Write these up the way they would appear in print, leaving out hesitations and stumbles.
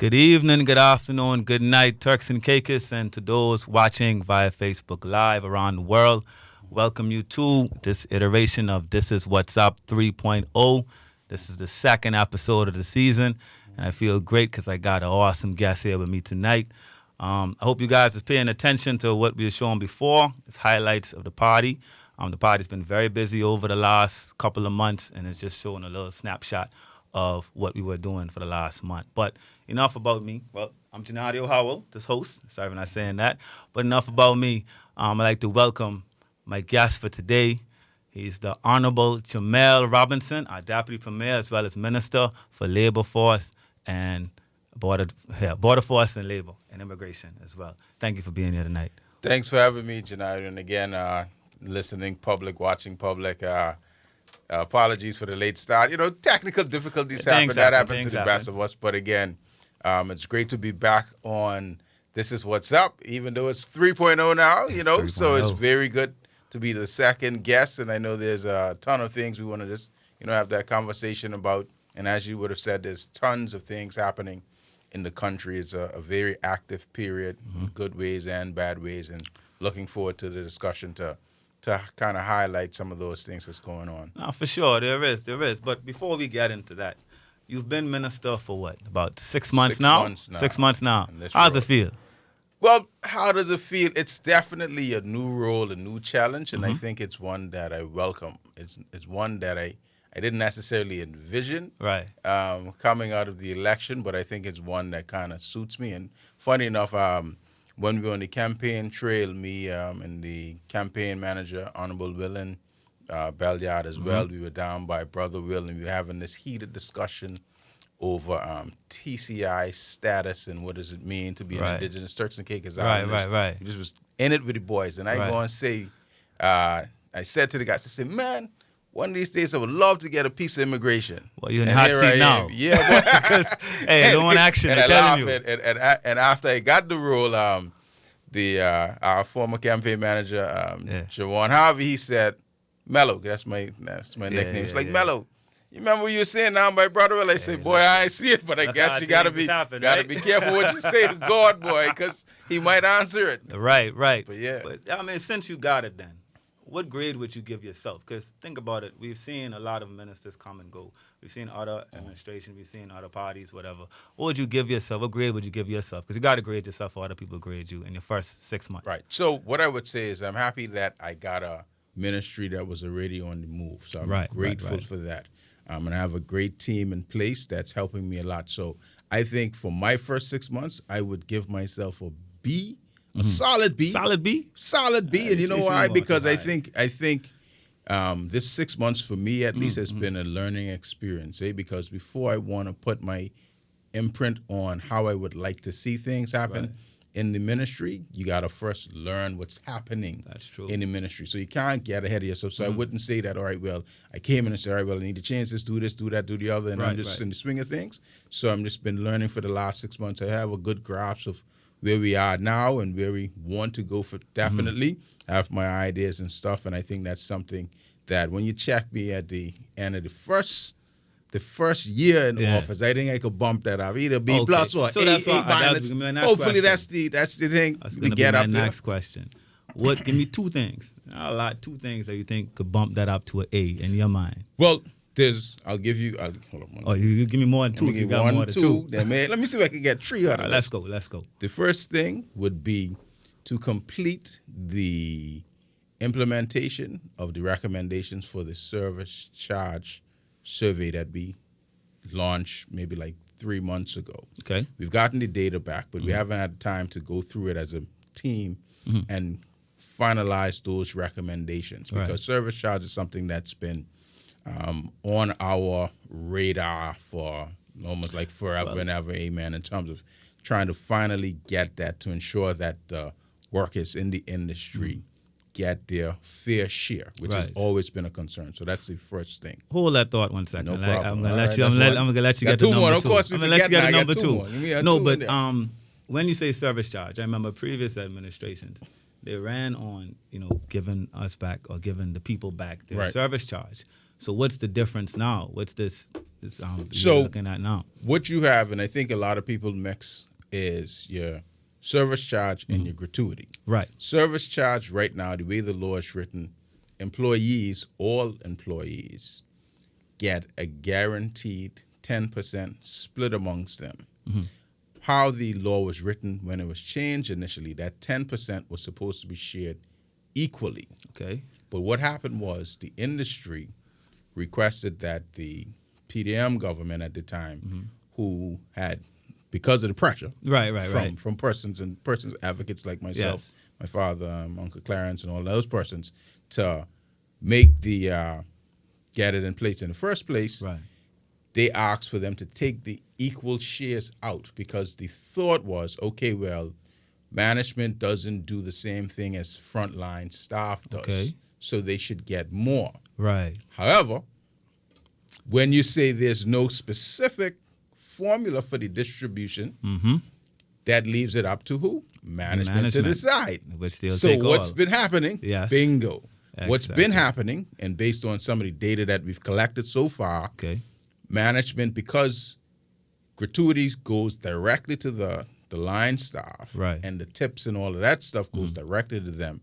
Good evening, good afternoon, good night, Turks and Caicos, and to those watching via Facebook Live around the world. Welcome you to this iteration of This Is What's Up 3.0. This is the second episode of the season, and I feel great because I got an awesome guest here with me tonight. I hope you guys are paying attention to what we were showing before. It's highlights of the party. The party's been very busy over the last couple of months, and it's just showing a little snapshot of what we were doing for the last month. But enough about me. Well, I'm Honourable, this host. Sorry for not saying that. But enough about me. I'd like to welcome my guest for today. He's the Honourable Jamell Robinson, our Deputy Premier, as well as Minister for Labour Force and Border Force and Labour and Immigration as well. Thank you for being here tonight. Thanks for having me, Janai. And again, listening public, watching public. Apologies for the late start. Technical difficulties happen. That happens to the best of us. But again, it's great to be back on This Is What's Up, even though it's 3.0 now, So it's very good to be the second guest. And I know there's a ton of things we want to just, have that conversation about. And as you would have said, there's tons of things happening in the country. It's a very active period, good ways and bad ways. And looking forward to the discussion to kind of highlight some of those things that's going on. No, for sure, there is. But before we get into that, you've been minister for what, about 6 months now? 6 months now. How's it feel? Well, how does it feel? It's definitely a new role, a new challenge, and I think it's one that I welcome. It's one that I didn't necessarily envision coming out of the election, but I think it's one that kind of suits me. And funny enough, when we were on the campaign trail, me and the campaign manager, Honourable Will Belliard as well, we were down by Brother Will, and we were having this heated discussion over TCI status and what does it mean to be an Indigenous Turks and Caicos Islanders. Right. He just was in it with the boys. And I go and say, I said to the guys, I said, man, one of these days I would love to get a piece of immigration. Well, you're in the hot seat now. Yeah. Boy. Hey, don't want action. And I laugh and after I got the role, our former campaign manager, Siobhan Harvey, he said, Mello, that's my nickname. It's like, Mello, you remember what you were saying now, my brother? Well, I said, boy, I ain't see it, but I guess you gotta be careful what you say to God, boy, because he might answer it. Right. But yeah. But since you got it then, what grade would you give yourself? Because think about it, we've seen a lot of ministers come and go. We've seen other administrations, we've seen other parties, whatever. What would you give yourself? What grade would you give yourself? Because you got to grade yourself or other people grade you in your first 6 months. Right. So what I would say is I'm happy that I got a ministry that was already on the move. So I'm grateful for that. And I have a great team in place that's helping me a lot. So I think for my first 6 months, I would give myself a B. A solid B. Solid B? Solid B. And you know why? Because I think this 6 months for me at least has been a learning experience. Because before I want to put my imprint on how I would like to see things happen in the ministry, you got to first learn what's happening in the ministry. So you can't get ahead of yourself. So I wouldn't say that, all right, well, I came in and said, all right, well, I need to change this, do that, do the other, and I'm just in the swing of things. So I'm just been learning for the last 6 months. I have a good grasp of where we are now and where we want to go for definitely. I have my ideas and stuff, and I think that's something that when you check me at the end of the first year in office, I think I could bump that up, either B plus or A minus. Hopefully that's the thing we get up there. My next question. Give me two things. Not a lot. Two things that you think could bump that up to an A in your mind. Well, I'll give you. Hold on. You give me more than two. If you got more than two. Then let me see if I can get three out of it. Let's go. The first thing would be to complete the implementation of the recommendations for the service charge survey that we launched maybe like 3 months ago. Okay. We've gotten the data back, but we haven't had time to go through it as a team and finalize those recommendations because service charge is something that's been on our radar for almost like forever and ever, amen, in terms of trying to finally get that to ensure that the workers in the industry get their fair share, which has always been a concern. So that's the first thing. Hold that thought 1 second. No problem. I'm gonna let you. I'm gonna let you get the number two. Of course, I'm gonna let you get the number two. No, but when you say service charge, I remember previous administrations, they ran on giving us back or giving the people back their service charge. So what's the difference now? What's this it's So you're looking at now. what you have, and I think a lot of people mix, is your service charge and your gratuity. Right. Service charge right now, the way the law is written, all employees, get a guaranteed 10% split amongst them. How the law was written when it was changed initially, that 10% was supposed to be shared equally. Okay. But what happened was the industry requested that the PDM government at the time, who had, because of the pressure from persons advocates like myself, my father, Uncle Clarence, and all those persons, to make the get it in place in the first place, they asked for them to take the equal shares out, because the thought was, okay, well, management doesn't do the same thing as frontline staff does, so they should get more. Right. However, when you say there's no specific formula for the distribution, that leaves it up to who? Management to decide. Which they'll so take what's all. been happening? Yes. Bingo. Exactly. What's been happening, and based on some of the data that we've collected so far, management, because gratuities goes directly to the line staff, and the tips and all of that stuff goes directly to them,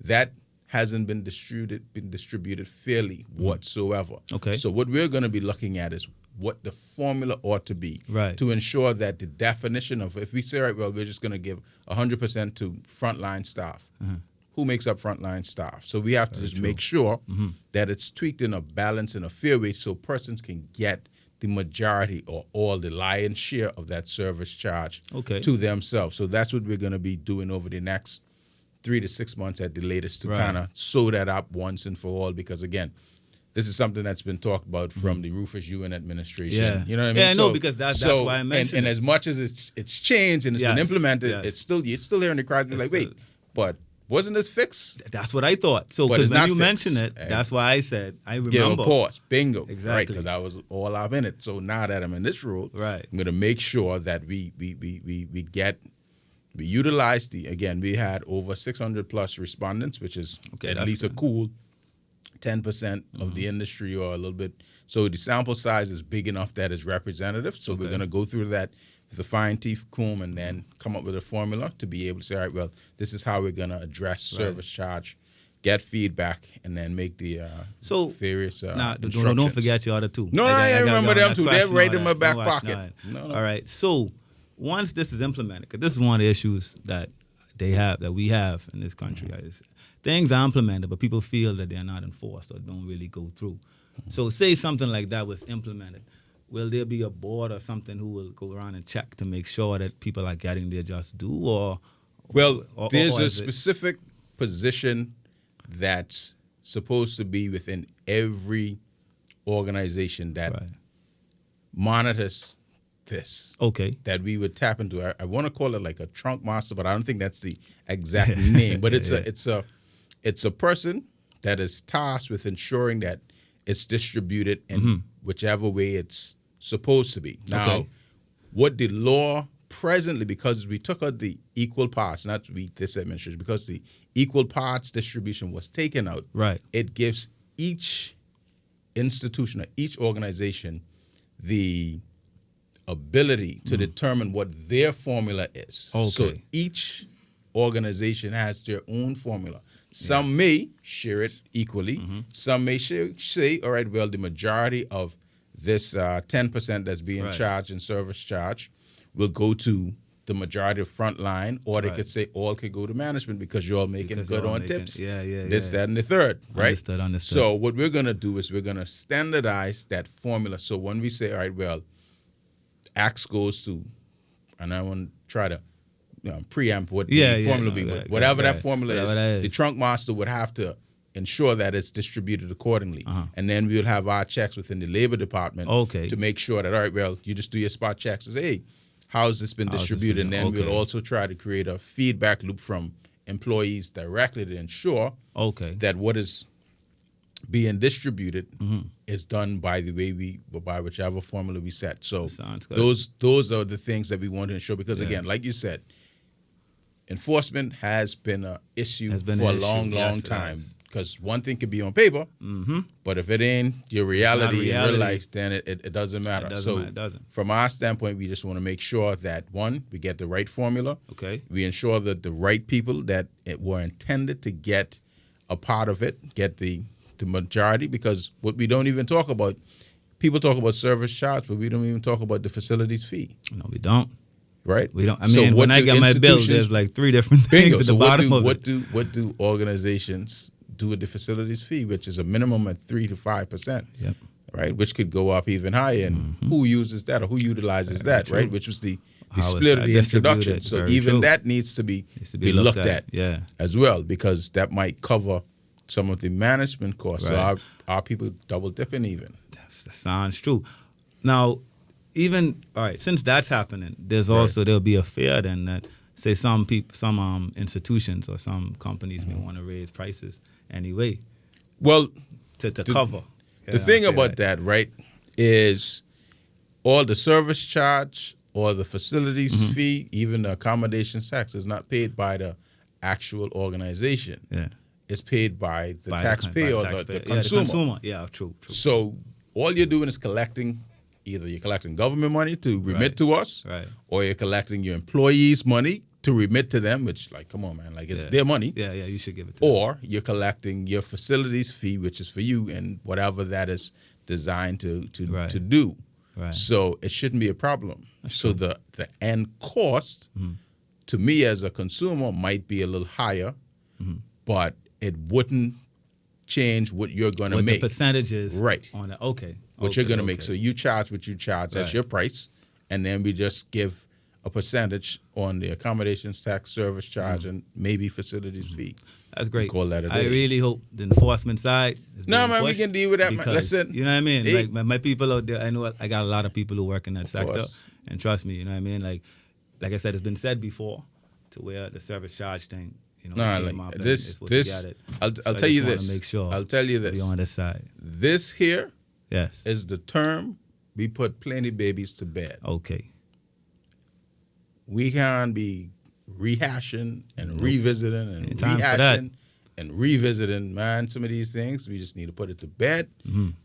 that hasn't been distributed fairly whatsoever. Okay. So what we're going to be looking at is what the formula ought to be to ensure that the definition of, if we say, right, well, we're just going to give 100% to frontline staff, who makes up frontline staff? So we have to just make sure that it's tweaked in a balance and a fair way, so persons can get the majority or all the lion's share of that service charge to themselves. So that's what we're going to be doing over the next 3 to 6 months at the latest, to kind of sew that up once and for all, because again, this is something that's been talked about from the Rufus UN administration. Yeah. You know what I mean? Yeah, no, because that's why I mentioned and it. as much as it's changed and it's been implemented, it's still hearing the crowd like, wait, but wasn't this fixed? That's what I thought. So because when you mentioned it, that's why I said, I remember. Give a pause. Bingo. Exactly. Right, because I was all up in it. So now that I'm in this role, I'm going to make sure that we utilize we had over 600 plus respondents, which is at least a cool 10% of the industry, or a little bit. So the sample size is big enough that it's representative. So we're going to go through that with a fine teeth comb and then come up with a formula to be able to say, all right, well, this is how we're going to address service charge, get feedback, and then make the various don't forget your other two. No, I remember them two. They're right in my back pocket. No. All right. So once this is implemented, because this is one of the issues that we have in this country, things are implemented, but people feel that they're not enforced or don't really go through. So say something like that was implemented. Will there be a board or something who will go around and check to make sure that people are getting their just due? There's a specific position that's supposed to be within every organization that monitors this. That we would tap into. I want to call it like a trunk master, but I don't think that's the exact name. But it's a person that is tasked with ensuring that it's distributed in whichever way it's supposed to be. Now, what the law presently, because we took out the equal parts, not we, this administration, because the equal parts distribution was taken out, it gives each institution or each organization the ability to determine what their formula is. So each organization has their own formula. Some may share it equally. Some may say, all right, well, the majority of this 10% that's being charged in service charge will go to the majority of frontline, or they could say all could go to management because you're all making good on tips. This, that, and the third, right? Understood. So what we're going to do is we're going to standardize that formula. So when we say, all right, well, X goes to, and I want to try to preempt what the formula be, but whatever that formula is, the trunk master would have to ensure that it's distributed accordingly. And then we'll have our checks within the labor department to make sure that, all right, well, you just do your spot checks and say, hey, how's this been distributed? And then we'll also try to create a feedback loop from employees directly to ensure that what is being distributed is done by the way by whichever formula we set. So those are the things that we want to ensure, because again, like you said, enforcement has been an issue for a long time. because one thing could be on paper, but if it ain't your reality in real life, then it doesn't matter. It doesn't. From our standpoint, we just want to make sure that, one, we get the right formula. Okay. We ensure that the right people that were intended to get a part of it get the majority, because what we don't even talk about, people talk about service charge, but we don't even talk about the facilities fee. No, we don't. Right? We don't. I mean, when I get my bill, there's like 3 different things at the bottom of it. What do organizations do with the facilities fee, which is a minimum of 3 to 5%? Yep. Right, which could go up even higher, and who uses that or who utilizes that? True. Right, which was the split of the introduction. So even that needs to be looked at, as well, because that might cover some of the management costs. Right. So our people double dipping even. That sounds true. Now, even all right, since that's happening, there'll be a fear then that, say, some people, some institutions or some companies may want to raise prices anyway. Well, to cover. The thing about that, right, is all the service charge or the facilities fee, even the accommodation tax, is not paid by the actual organization. Yeah. It's paid by the taxpayer or the consumer. Yeah, the consumer. Yeah, true. So all you're doing is collecting. Either you're collecting government money to remit to us, or you're collecting your employees' money to remit to them, which, like, come on, man, like, it's their money. Yeah, you should give it to them. Or you're collecting your facilities fee, which is for you and whatever that is designed to do. Right. So it shouldn't be a problem. So the end cost, to me as a consumer, might be a little higher, but it wouldn't change what you're going to make. The percentages. Right. On it. Okay. What you're going to make. So you charge what you charge. That's your price. And then we just give a percentage on the accommodations tax, service charge, and maybe facilities fee. That's great. We call that a day. I really hope the enforcement side is being pushed, we can deal with that, man. Listen. You know what I mean? Like my people out there, I know I got a lot of people who work in that sector. Course. And trust me, you know what I mean? Like I said, it's been said before, to where the service charge thing, came up. I'll tell you this. Make sure I'll tell you this. Be on this side. This here is the term we put plenty babies to bed. Okay. We can't be rehashing and revisiting and rehashing and revisiting, man, some of these things. We just need to put it to bed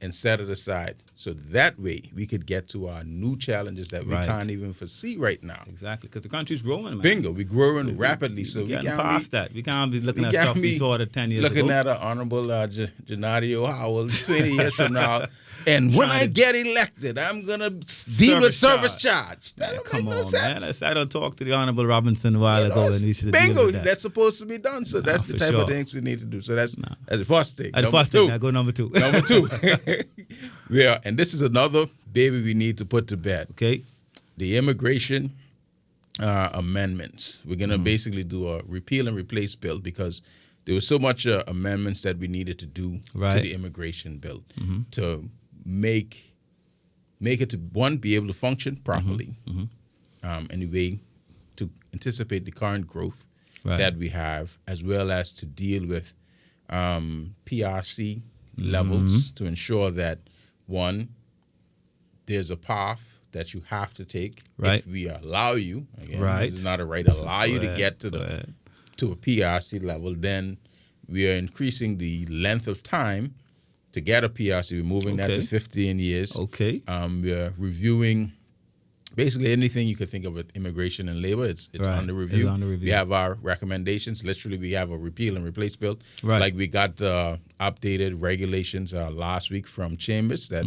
and set it aside. So that way we could get to our new challenges that we can't even foresee right now. Exactly, because the country's growing, man. Bingo, we're growing rapidly. So we can't past that. We can't be looking at stuff we saw 10 years ago. Looking at an Honourable Janadio Howell 20 years from now. And when I get elected, I'm going to deal with service charge. That don't make no sense. Man. I don't talk to the Honourable Robinson a while ago, and he should bingo, that's supposed to be done. So that's the type of things we need to do. So that's the first thing. I go number two. Number two. Yeah, and this is another baby we need to put to bed. Okay. The immigration amendments. We're going to basically do a repeal and replace bill, because there was so much amendments that we needed to do to the immigration bill to make it to, one, be able to function properly, anyway, to anticipate the current growth that we have, as well as to deal with PRC levels, to ensure that, one, there's a path that you have to take if we allow you. Again, this is not a right, allow you to get to to a PRC level. Then we are increasing the length of time to get a PRC. We're moving that to 15 years. Okay. We are reviewing basically anything you could think of with immigration and labor. It's under review. It's under review. We have our recommendations. Literally, we have a repeal and replace bill. Right. Like we got the updated regulations last week from Chambers that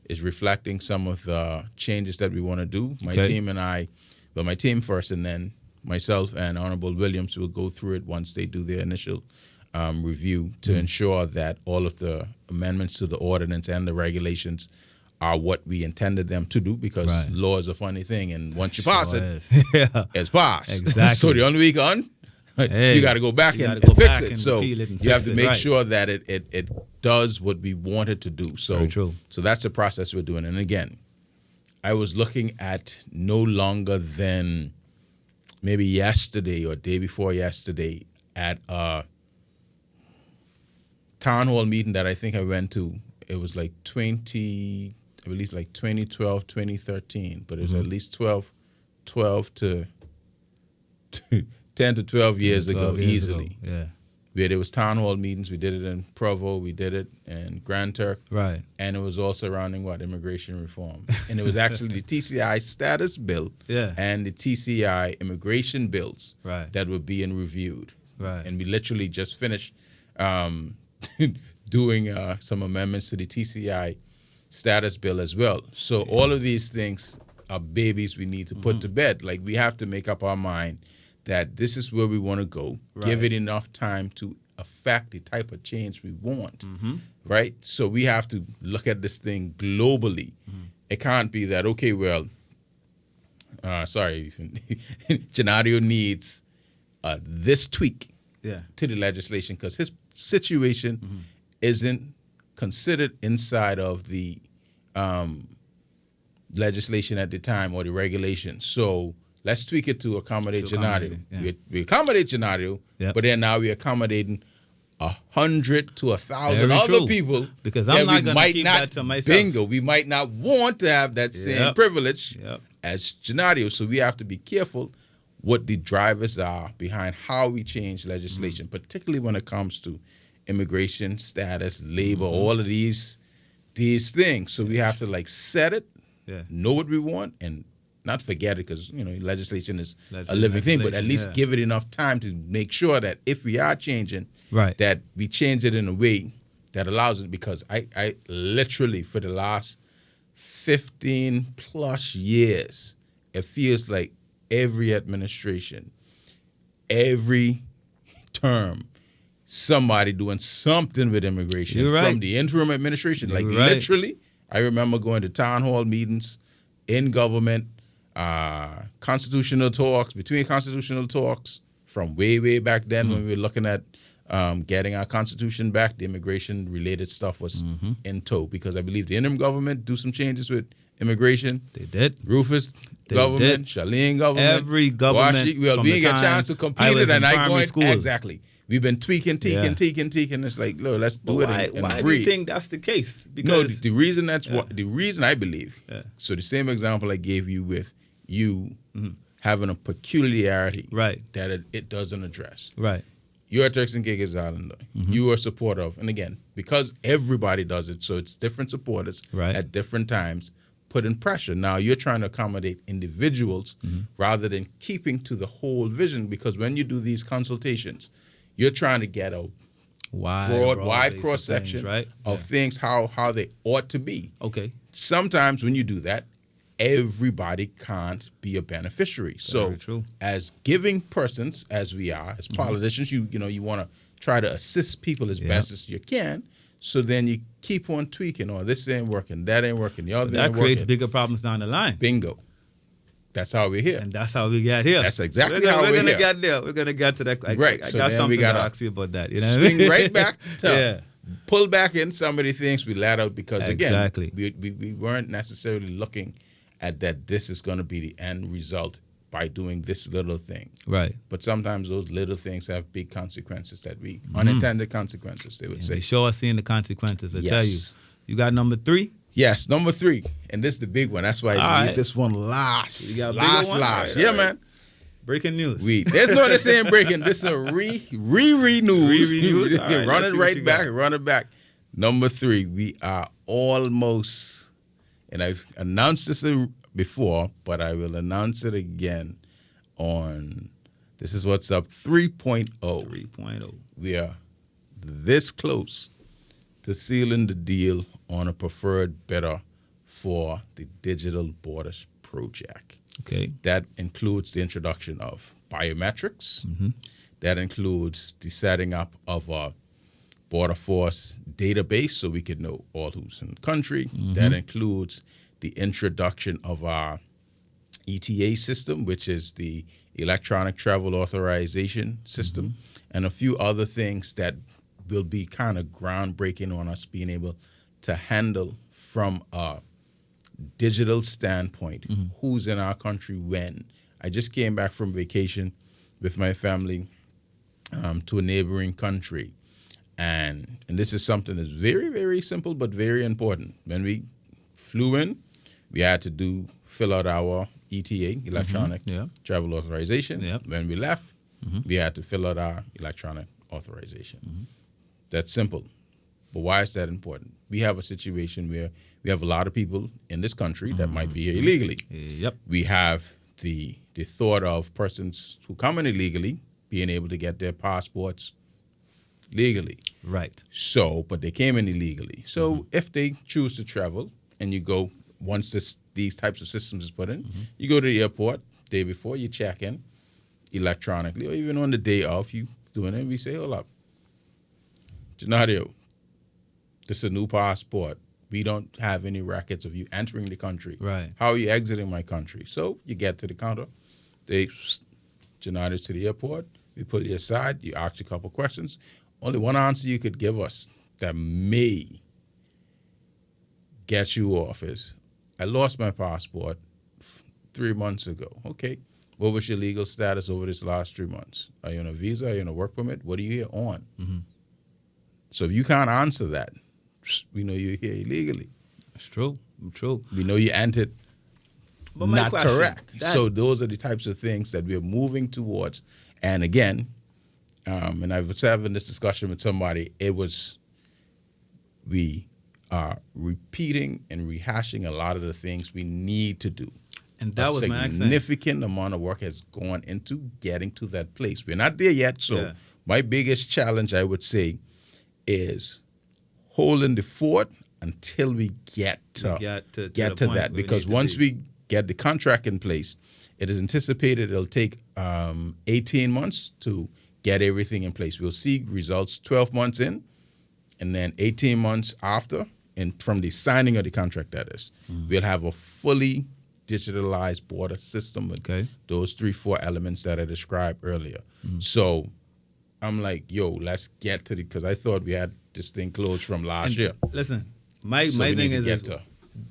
is reflecting some of the changes that we want to do. My team and I, well, my team first, and then myself and Honourable Williams will go through it once they do their initial review to ensure that all of the amendments to the ordinance and the regulations are what we intended them to do, because law is a funny thing, and once you pass it's passed. Exactly. So the only way you got to go back and fix it. So you have to make sure that it does what we want it to do. So very true. So that's the process we're doing. And again, I was looking at no longer than maybe yesterday or day before yesterday at a town hall meeting that I think I went to. It was like 2012, 2013, but it was at least 12 to 10 to 12 years ago, easily. Yeah. where there was town hall meetings. We did it in Provo. We did it in Grand Turk. Right. And it was all surrounding what? Immigration reform. And it was actually the TCI status bill and the TCI immigration bills that were being reviewed. Right. And we literally just finished doing some amendments to the TCI status bill as well. So all of these things are babies we need to put to bed. Like, we have to make up our mind that this is where we want to go. Give it enough time to affect the type of change we want, right? So we have to look at this thing globally. It can't be that, okay, well, Genadio needs this tweak to the legislation because his situation isn't considered inside of the legislation at the time or the regulation. So let's tweak it to accommodate Genadio. We accommodate Genadio, but then now we're accommodating 100 to 1,000 other people because I'm not going to keep that to myself. Bingo. We might not want to have that same privilege as Genadio. So we have to be careful what the drivers are behind how we change legislation, particularly when it comes to immigration status, labor, all of these things. So we have to like set it, know what we want, and not forget it because, legislation is a living thing, but at least give it enough time to make sure that if we are changing, that we change it in a way that allows it. Because I literally, for the last 15 plus years, it feels like every administration, every term, somebody doing something with immigration from the interim administration. Literally, I remember going to town hall meetings in government, constitutional talks, between constitutional talks from way back then when we were looking at getting our constitution back. The immigration-related stuff was in tow because I believe the interim government do some changes with immigration. They did. Rufus government, Charlene government. Every government. We didn't get a chance to complete it, and I going exactly. We've been tweaking. It's like, look, let's do it and why breathe. Do you think that's the case? Because the reason the reason I believe. So the same example I gave you with you having a peculiarity that it doesn't address. Right. You're a Turks and Caicos Islander. You are a supporter of, and again, because everybody does it, so it's different supporters at different times, putting pressure. Now you're trying to accommodate individuals rather than keeping to the whole vision, because when you do these consultations, you're trying to get a wide cross-section of things, how they ought to be. Okay. Sometimes when you do that, everybody can't be a beneficiary. So as giving persons, as we are, as politicians, you want to try to assist people as best as you can. So then you keep on tweaking, this ain't working, that ain't working, the other ain't working. That creates bigger problems down the line. Bingo. That's how we're here. And that's how we got here. That's exactly how we're going here. to get there. We're going to get to that. I got something to ask you about that. Swing right back to pull back in some of the things we laid out because, again, we weren't necessarily looking at that this is going to be the end result by doing this little thing. Right. But sometimes those little things have big consequences unintended consequences, they would say. We sure are seeing the consequences, I tell you. You got number 3? Yes, number 3. And this is the big one. That's why I leave this one last. You got last. Right, yeah, man. Breaking news. There's no the same breaking. This is a re news. News. Run it back. Number 3, we are almost, and I've announced this before, but I will announce it again on This Is What's Up 3.0. 3.0. We are this close to sealing the deal on a preferred bidder for the Digital Borders Project. Okay. That includes the introduction of biometrics. That includes the setting up of a border force database so we can know all who's in the country. That includes the introduction of our ETA system, which is the Electronic Travel Authorization System, and a few other things that will be kind of groundbreaking on us being able to handle from a digital standpoint who's in our country when. I just came back from vacation with my family to a neighboring country. And this is something that's very, very simple but very important. When we flew in, we had to fill out our ETA, Electronic Travel Authorization. When we left, we had to fill out our Electronic authorization. That's simple. But why is that important? We have a situation where we have a lot of people in this country that might be here illegally. Yep. We have the thought of persons who come in illegally being able to get their passports legally. Right. So, but they came in illegally. So if they choose to travel and you go, once these types of systems is put in, you go to the airport, day before you check in electronically, or even on the day off, you doing it, and we say, hold up, Janario, this is a new passport. We don't have any records of you entering the country. Right. How are you exiting my country? So you get to the counter, they Janario to the airport, we pull you aside, you ask you a couple questions. Only one answer you could give us that may get you off is, I lost my passport 3 months ago. Okay. What was your legal status over this last 3 months? Are you on a visa? Are you on a work permit? What are you here on? So if you can't answer that, we know you're here illegally. It's true. True. We know you entered But my not question, correct. So those are the types of things that we're moving towards. And again, and I was having this discussion with somebody, we are repeating and rehashing a lot of the things we need to do. And that was my accent. A significant amount of work has gone into getting to that place. We're not there yet. So my biggest challenge, I would say, is holding the fort until we get to that. Because once we get the contract in place, it is anticipated it'll take 18 months to get everything in place. We'll see results 12 months in, and then 18 months after, and from the signing of the contract, that is, we'll have a fully digitalized border system with those 3-4 elements that I described earlier. So I'm like, yo, let's get to because I thought we had this thing closed from last year. Listen, my thing is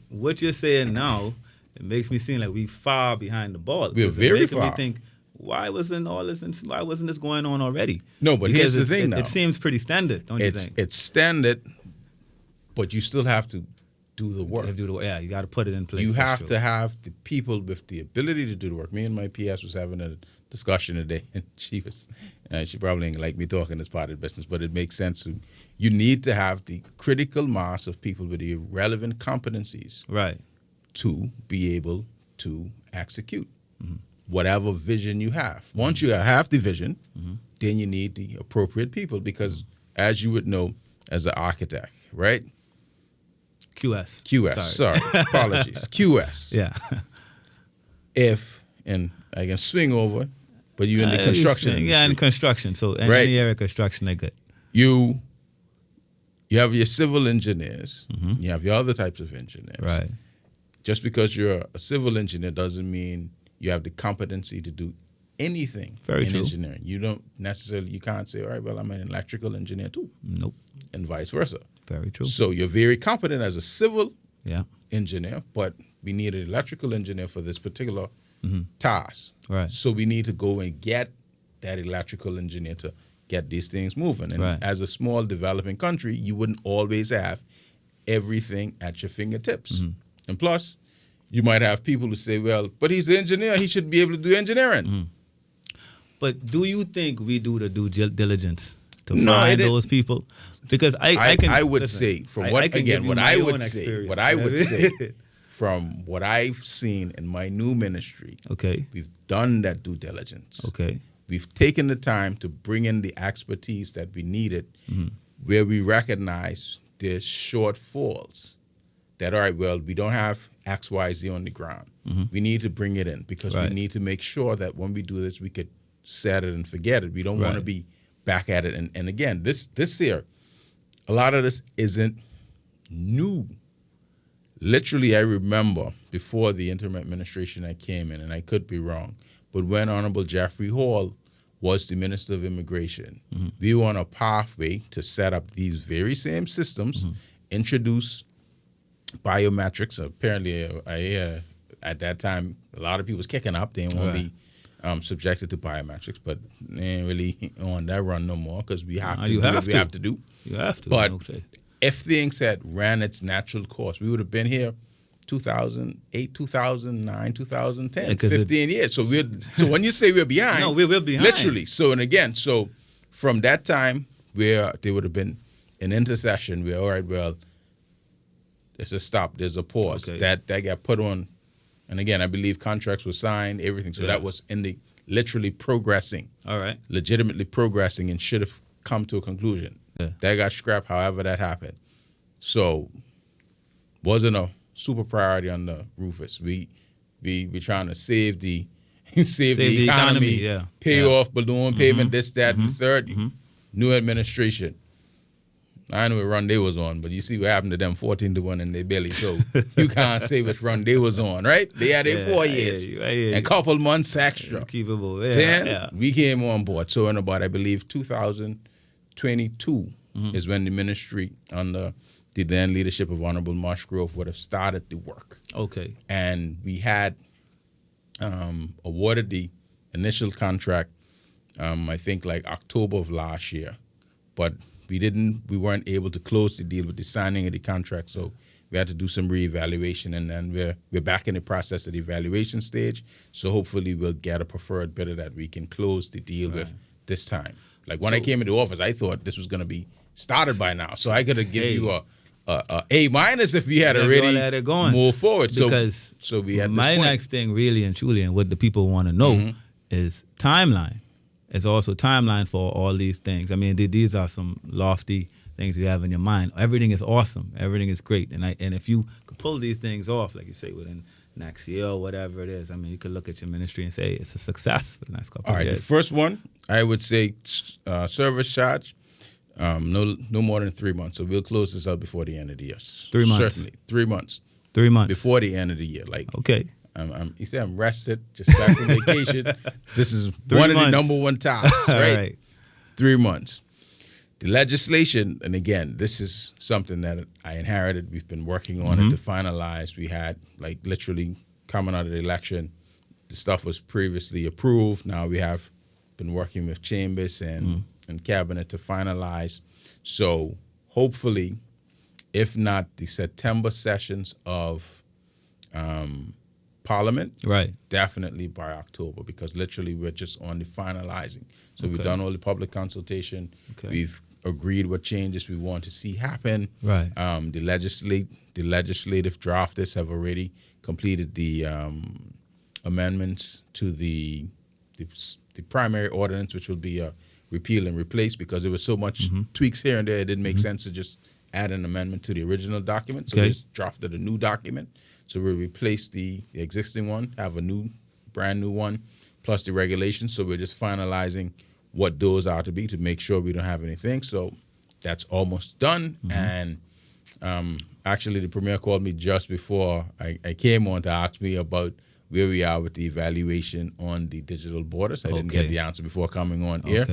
what you're saying now, it makes me seem like we far behind the ball. We're very far. Me think, why wasn't this going on already? No, but because here's the thing now. It seems pretty standard, don't you think? It's standard, but you still have to do the work. You got to put it in place. You have to have the people with the ability to do the work. Me and my PS was having a discussion today, and she probably ain't like me talking this part of the business, but it makes sense. You need to have the critical mass of people with the relevant competencies, right, to be able to execute whatever vision you have. Once you have the vision, then you need the appropriate people because, as you would know, as an architect, right? QS. Sorry. Apologies. QS. Yeah. And I can swing over, but you're in the construction industry. Yeah, in construction. So in any area of construction, they're good. You have your civil engineers. You have your other types of engineers. Right. Just because you're a civil engineer doesn't mean you have the competency to do anything in engineering. You don't necessarily, you can't say, all right, well, I'm an electrical engineer too. Nope. And vice versa. Very true. So you're very competent as a civil engineer, but we need an electrical engineer for this particular task. Right. So we need to go and get that electrical engineer to get these things moving. And as a small developing country, you wouldn't always have everything at your fingertips. And plus, you might have people who say, well, but he's an engineer, he should be able to do engineering. But do you think we do the due diligence to find those people? Because I would say from what I would say from what I've seen in my new ministry, we've done that due diligence. We've taken the time to bring in the expertise that we needed, where we recognize there's shortfalls. That, all right, well, we don't have X, Y, Z on the ground. We need to bring it in because we need to make sure that when we do this, we could set it and forget it. We don't want to be back at it. And again, this here, a lot of this isn't new. Literally, I remember before the interim administration I came in, and I could be wrong, but when Honourable Jeffrey Hall was the Minister of Immigration, we were on a pathway to set up these very same systems, introduce biometrics. Apparently, at that time, a lot of people was kicking up. They didn't want to be subjected to biometrics, but they ain't really on that run no more because we have to do what we have to do. You have to. But if things had ran its natural course, we would have been here 2008, 2009, 2010, 15 years. So when you say we're behind, no, we're behind. Literally. So, and again, so from that time where there would have been an intercession where, all right, well, there's a stop, there's a pause. Okay. That got put on. And again, I believe contracts were signed, everything. So that was in the literally progressing. All right. Legitimately progressing and should have come to a conclusion. Yeah. That got scrapped, however that happened. So wasn't a super priority on the Rufus. We trying to save the the economy, pay off balloon payment, this, that, and the third. New administration. I know what run they was on, but you see what happened to them 14-1 in their belly. So you can't say which run they was on, right? They had their 4 years and a couple months extra. Keepable. Then we came on board. So in about, I believe, 2022 is when the ministry under the then leadership of Honourable Musgrove would have started the work. Okay. And we had awarded the initial contract, I think like October of last year, but we weren't able to close the deal with the signing of the contract, so we had to do some reevaluation, and then we're back in the process of the evaluation stage. So hopefully we'll get a preferred bidder that we can close the deal with this time. Like when I came into office, I thought this was going to be started by now, so I got to give you a A- if we had already moved forward. Because so we had my next thing, really and truly, and what the people want to know is timeline. It's also timeline for all these things. I mean, these are some lofty things you have in your mind. Everything is awesome. Everything is great. And if you could pull these things off, like you say, within next year or whatever it is, I mean, you could look at your ministry and say it's a success for the next couple of years. All right, the first one, I would say service charge, no more than 3 months. So we'll close this out before the end of the year. 3 months. Certainly, 3 months. 3 months. Before the end of the year. Like, okay. You say I'm rested, just back from vacation. This is 3 one months. of the number one tasks, right? Right. 3 months. The legislation, and again, this is something that I inherited. We've been working on it to finalize. We had, like, literally coming out of the election, the stuff was previously approved. Now we have been working with chambers and cabinet to finalize. So hopefully, if not the September sessions of Parliament, right? Definitely by October, because literally we're just on the finalizing. So we've done all the public consultation. Okay. We've agreed what changes we want to see happen. Right. The legislative drafters have already completed the amendments to the primary ordinance, which will be a repeal and replace, because there was so much tweaks here and there. It didn't make sense to just add an amendment to the original document. So we just drafted a new document. So we'll replace the existing one, have a brand new one, plus the regulations. So we're just finalizing what those are to be to make sure we don't have anything. So that's almost done. And actually, the Premier called me just before I came on to ask me about where we are with the evaluation on the digital borders. I didn't get the answer before coming on air,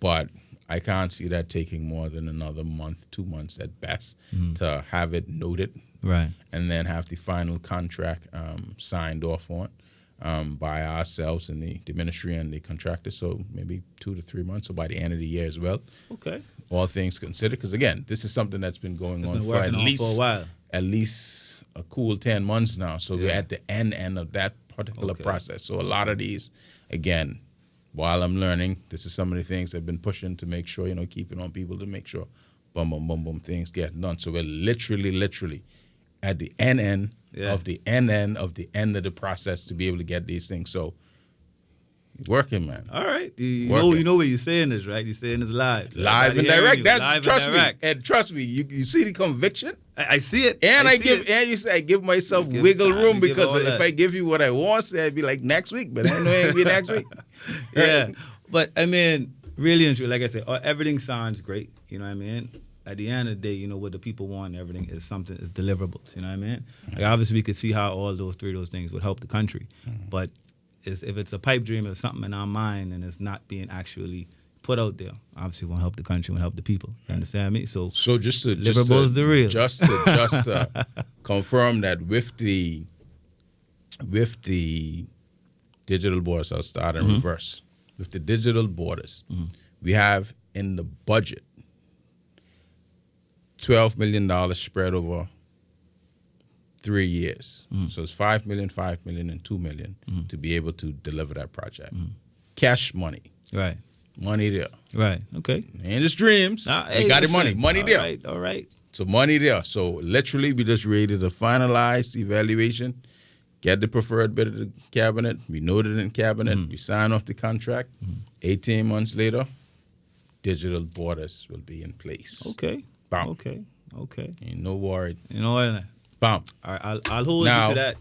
but I can't see that taking more than another month, 2 months at best to have it noted. Right. And then have the final contract signed off on by ourselves and the ministry and the contractor. So maybe 2 to 3 months, or by the end of the year as well. Okay. All things considered, because again, this is something that's been going on for at least a cool 10 months now. So we're at the end of that particular process. So a lot of these, again, while I'm learning, this is some of the things I've been pushing to make sure, keeping on people to make sure, boom, things get done. So we're literally at the end of the end of the process to be able to get these things. So working, man. All right. You know what you're saying this, right? You're saying this live. So live and direct. Trust me. Direct. And trust me, you see the conviction? I see it. And I give myself wiggle room, because if I give you what I want, say I'd be like next week, but I know it ain't be next week. Yeah. But I mean, really and truly, like I said, everything sounds great. You know what I mean? At the end of the day, what the people want, everything is something is deliverables. You know what I mean? Like obviously, we could see how all those things would help the country, but if it's a pipe dream or something in our mind and it's not being actually put out there, obviously it won't help the country, won't help the people. You understand me? So just to confirm that with the digital borders, I'll start in reverse. With the digital borders, we have in the budget $12 million spread over 3 years. So it's $5 million, and $2 million to be able to deliver that project. Cash money. Right. Money there. Right. Okay. Ain't just dreams. Hey, you got the listen. money there. All right. So money there. So literally, we just ready to finalize the evaluation, get the preferred bid of the cabinet. We noted in cabinet. We sign off the contract. 18 months later, digital borders will be in place. Okay. Bam. Okay. Ain't no worry. You know what? Bam. All right, I'll hold Now, you to that.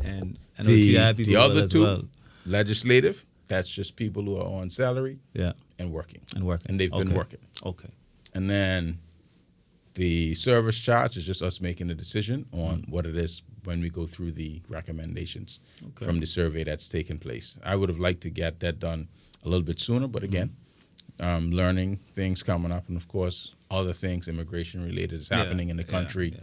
And I know TI people the other as two, well. legislative, that's just people who are on salary and working. And they've been working. Okay. And then the service charge is just us making a decision on what it is when we go through the recommendations from the survey that's taken place. I would have liked to get that done a little bit sooner, but again, learning things coming up, and of course, other things immigration related is happening in the country,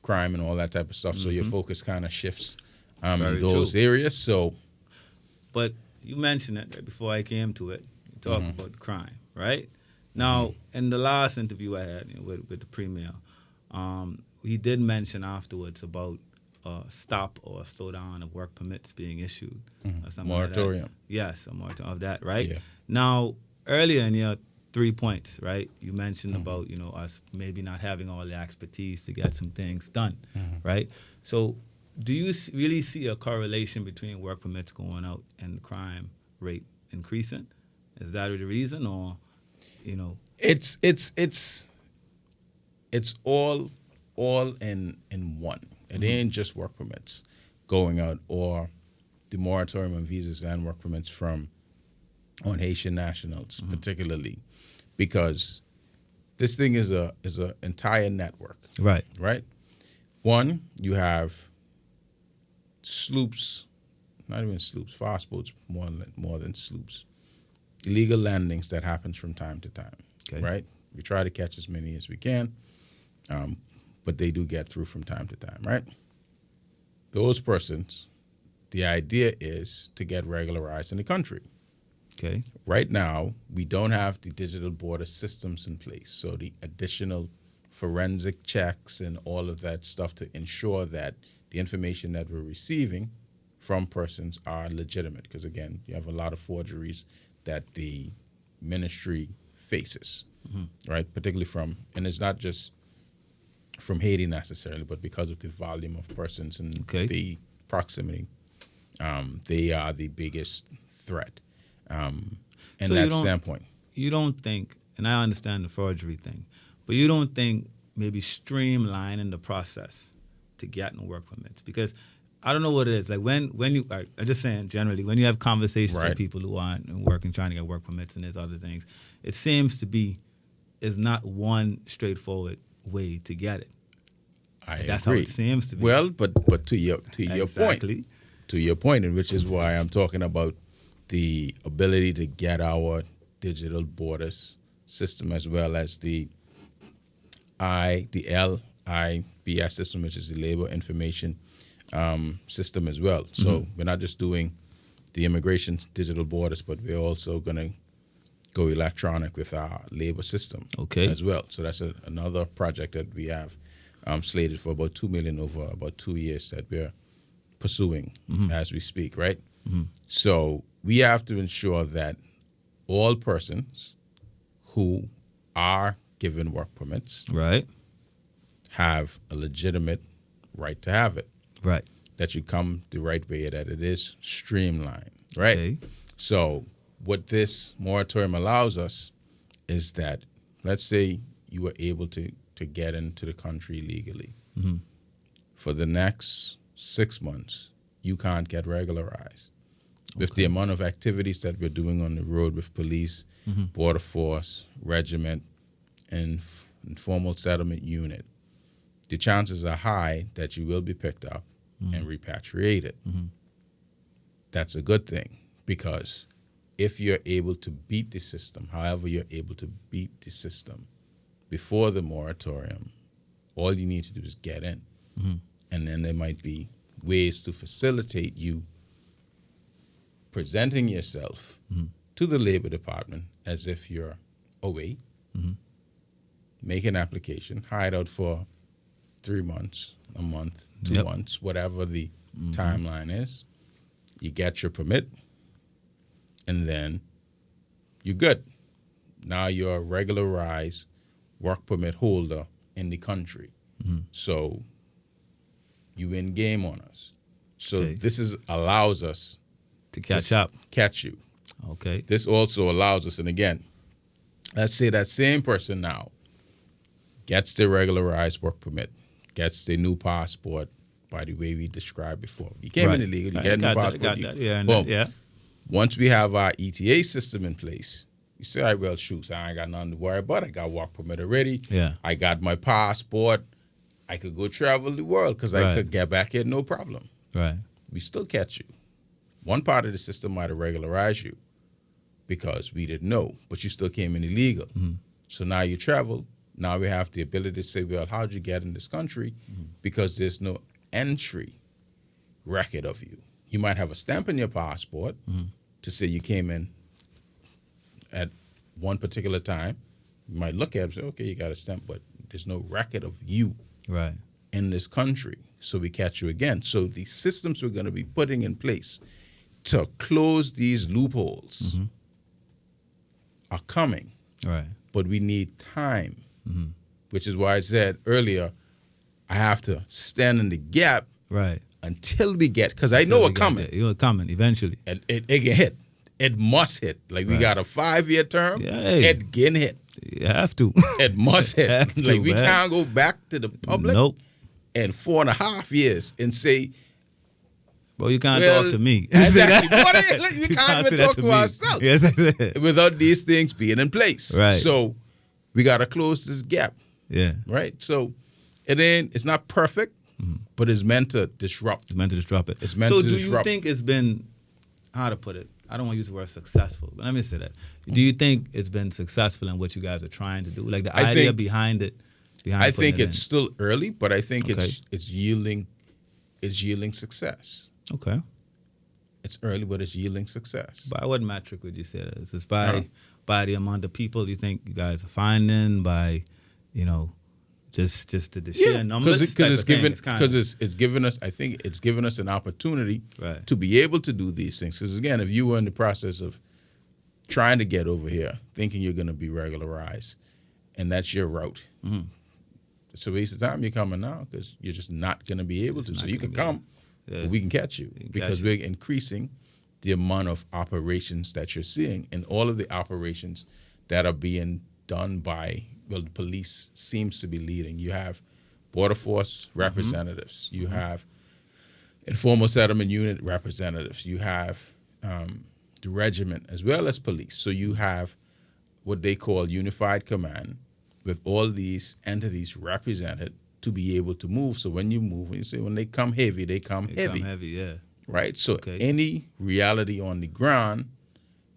crime and all that type of stuff. So your focus kind of shifts in those areas. So, but you mentioned it right before I came to it. You talk about crime, right? Now, in the last interview I had with the premier, he did mention afterwards about stop or slow down of work permits being issued. Or something moratorium. Like that. Yes, a moratorium of that, right? Yeah. Now, earlier in your 3 points, right, you mentioned about, us maybe not having all the expertise to get some things done, right? So do you really see a correlation between work permits going out and crime rate increasing? Is that the reason, or, It's all in one. It ain't just work permits going out or the moratorium on visas and work permits on Haitian nationals, particularly, because this thing is a entire network. Right. Right? One, you have sloops, not even sloops, fast boats, more than sloops. Illegal landings that happens from time to time. Okay. Right? We try to catch as many as we can, but they do get through from time to time, right? Those persons, the idea is to get regularized in the country. Okay. Right now, we don't have the digital border systems in place, so the additional forensic checks and all of that stuff to ensure that the information that we're receiving from persons are legitimate, because again, you have a lot of forgeries that the ministry faces, right? Particularly and it's not just from Haiti necessarily, but because of the volume of persons and the proximity, they are the biggest threat. In So that standpoint. You don't think, and I understand the forgery thing, but you don't think maybe streamlining the process to getting work permits? Because I don't know what it is. Like when you, I'm just saying generally, when you have conversations with people who aren't working, trying to get work permits and there's other things, it seems to be is not one straightforward way to get it. That's agree. How it seems to be. Well, but to your point, and which is why I'm talking about the ability to get our digital borders system as well as the LIBS system, which is the labor information system as well. So we're not just doing the immigration digital borders, but we're also going to go electronic with our labor system as well. So that's another project that we have slated for about $2 million over about 2 years that we're pursuing as we speak, right? So we have to ensure that all persons who are given work permits have a legitimate right to have it. Right. That you come the right way, that it is streamlined, right? Okay. So what this moratorium allows us is that, let's say you were able to get into the country legally. For the next 6 months, you can't get regularized. With the amount of activities that we're doing on the road with police, border force, regiment, and informal settlement unit, the chances are high that you will be picked up and repatriated. That's a good thing, because if you're able to beat the system, however you're able to beat the system before the moratorium, all you need to do is get in. And then there might be ways to facilitate you presenting yourself to the Labor Department as if you're away, make an application, hide out for 3 months, a month, 2 months, whatever the timeline is. You get your permit, and then you're good. Now you're a regularized work permit holder in the country. So you in game on us. So Okay. this allows us To catch up. catch you. Okay. This also allows us, and again, let's say that same person now gets the regularized work permit, gets the new passport by the way we described before. You came in illegal, you get a new passport. Yeah. Once we have our ETA system in place, you say, all right, well, shoot, I ain't got nothing to worry about. I got work permit already. Yeah. I got my passport. I could go travel the world because I could get back here no problem. Right. We still catch you. One part of the system might have regularized you because we didn't know, but you still came in illegal. So now you travel. Now we have the ability to say, well, how'd you get in this country? Because there's no entry record of you. You might have a stamp in your passport to say you came in at one particular time. You might look at it and say, okay, you got a stamp, but there's no record of you in this country. So we catch you again. So the systems we're going to be putting in place to close these loopholes are coming. Right. But we need time, which is why I said earlier, I have to stand in the gap until we get, because I know it's coming. It's coming eventually. And it can hit. It must hit. Like we got a 5-year term. Yeah, it can hit. You have to. It must hit. Have to, like we man. can't go back to the public in 4.5 years and say, Bro, you can't talk to me. Exactly. We can't even talk to ourselves Yes. without these things being in place. Right. So we got to close this gap. Yeah. Right. So it's not perfect, but it's meant to disrupt. It's meant to disrupt it. It's meant to disrupt. So do you think it's been, how to put it, I don't want to use the word successful, but let me say that. Do you think it's been successful in what you guys are trying to do? Like the idea behind it? I think it's still early, but I think it's yielding success. Okay. It's early, but it's yielding success. By what metric would you say that is? It's by the amount of people you think you guys are finding, by, just the sheer numbers? Because it's given us, I think it's given us an opportunity to be able to do these things. Because again, if you were in the process of trying to get over here, thinking you're going to be regularized, and that's your route, it's a waste of time you're coming now because you're just not going to be able to. So you can come, but we can catch you because we're increasing the amount of operations that you're seeing, and all of the operations that are being done by, well, the police seems to be leading. You have Border Force representatives. You have Informal Settlement Unit representatives. You have the regiment as well as police. So you have what they call unified command with all these entities represented to be able to move. So when you move, when they come heavy, they come heavy. Yeah. Right? So any reality on the ground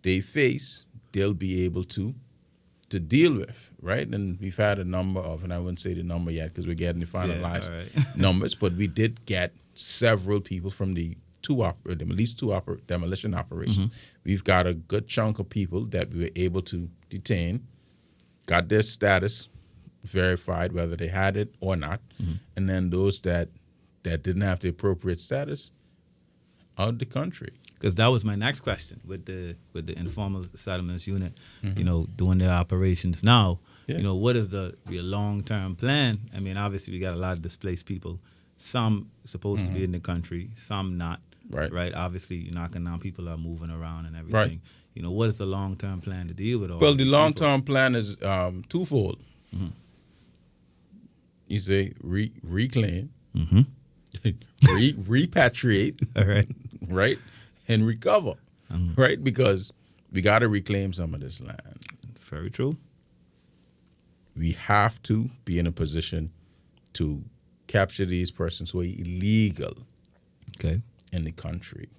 they face, they'll be able to deal with, right? And we've had a number of, and I wouldn't say the number yet because we're getting the finalized numbers, but we did get several people from at least two demolition operations. We've got a good chunk of people that we were able to detain, got their status verified, whether they had it or not, and then those that didn't have the appropriate status, out the country. Because that was my next question with the informal settlements unit, doing their operations now. What is your long-term plan? I mean, obviously we got a lot of displaced people. Some supposed to be in the country, some not. Right. Obviously, you're knocking down, people are moving around and everything. Right. What is the long-term plan to deal with all? Well, the long-term plan is twofold. You say reclaim, repatriate, all right, right, and recover, right, because we got to reclaim some of this land. Very true. We have to be in a position to capture these persons who are illegal in the country.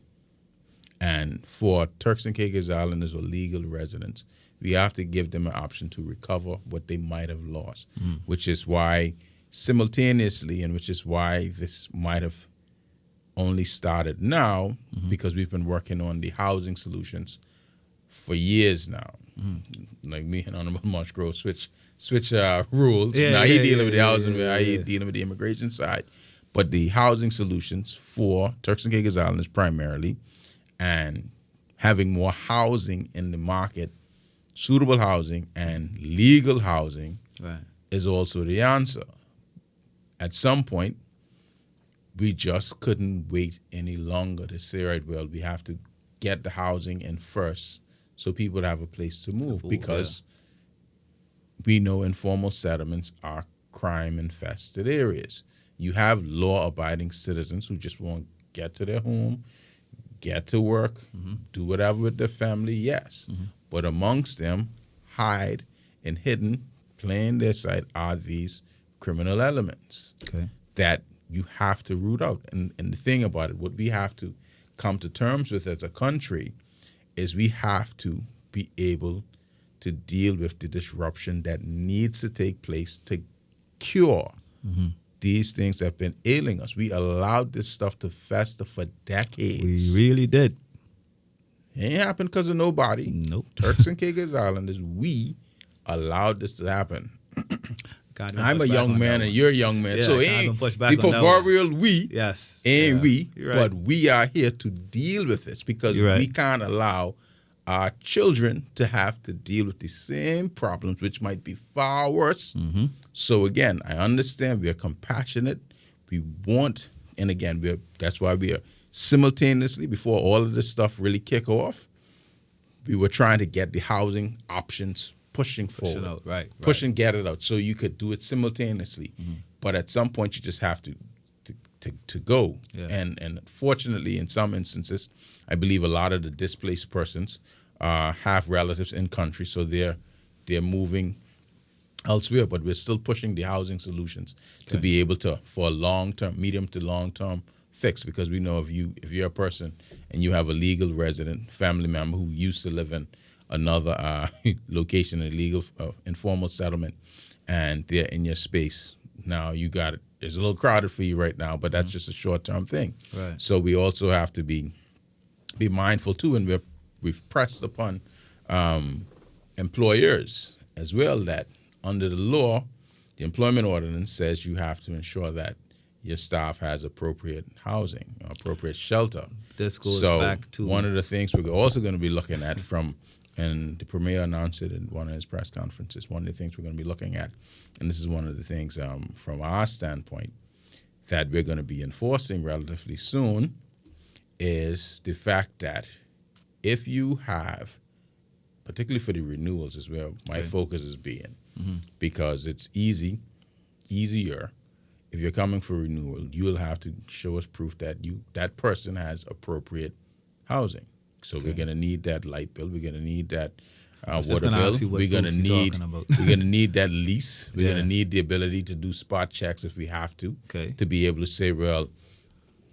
And for Turks and Caicos Islanders or legal residents, we have to give them an option to recover what they might have lost, which is why simultaneously, and which is why this might have only started now, because we've been working on the housing solutions for years now. Like me and Honourable Musgrove switch rules. Now he dealing with the housing, I dealing with the immigration side. But the housing solutions for Turks and Caicos Islanders primarily, and having more housing in the market suitable housing and legal housing Right. is also the answer. At some point, we just couldn't wait any longer to say, right, well, we have to get the housing in first so people have a place to move, because we know informal settlements are crime-infested areas. You have law-abiding citizens who just want to get to their home, get to work, do whatever with their family, yes. But amongst them, hide and hidden, playing their side, are these criminal elements that you have to root out. And the thing about it, what we have to come to terms with as a country is we have to be able to deal with the disruption that needs to take place to cure these things that have been ailing us. We allowed this stuff to fester for decades. We really did. It ain't happened because of nobody. Nope. Turks and Caicos Islanders, we allowed this to happen. I'm a young man and you're a young man. Yeah, so ain't the proverbial we, yes, ain't we, right. but we are here to deal with this, because we can't allow our children to have to deal with the same problems, which might be far worse. So again, I understand we are compassionate. We want, and again, that's why we are simultaneously, before all of this stuff really kick off, we were trying to get the housing options pushing forward, out, right. push and get it out, so you could do it simultaneously. But at some point, you just have to go. Yeah. And fortunately, in some instances, I believe a lot of the displaced persons have relatives in country, so they're moving elsewhere. But we're still pushing the housing solutions to be able to, for a long-term, medium to long-term fix, because we know if you're a person and you have a legal resident family member who used to live in another location, a legal informal settlement, and they're in your space. Now you got it. It's a little crowded for you right now, but that's just a short-term thing. Right. So we also have to be mindful too, and we've pressed upon employers as well that under the law, the employment ordinance says you have to ensure that your staff has appropriate housing, appropriate shelter. This goes so back to one of the things we're also going to be looking at and the Premier announced it in one of his press conferences, one of the things we're going to be looking at, and this is one of the things from our standpoint that we're going to be enforcing relatively soon, is the fact that if you have, particularly for the renewals is where my focus is being, because it's easier. If you're coming for renewal, you will have to show us proof that that person has appropriate housing. So we're going to need that light bill. We're going to need that water bill. We're going to need that lease. We're going to need the ability to do spot checks if we have to be able to say, well,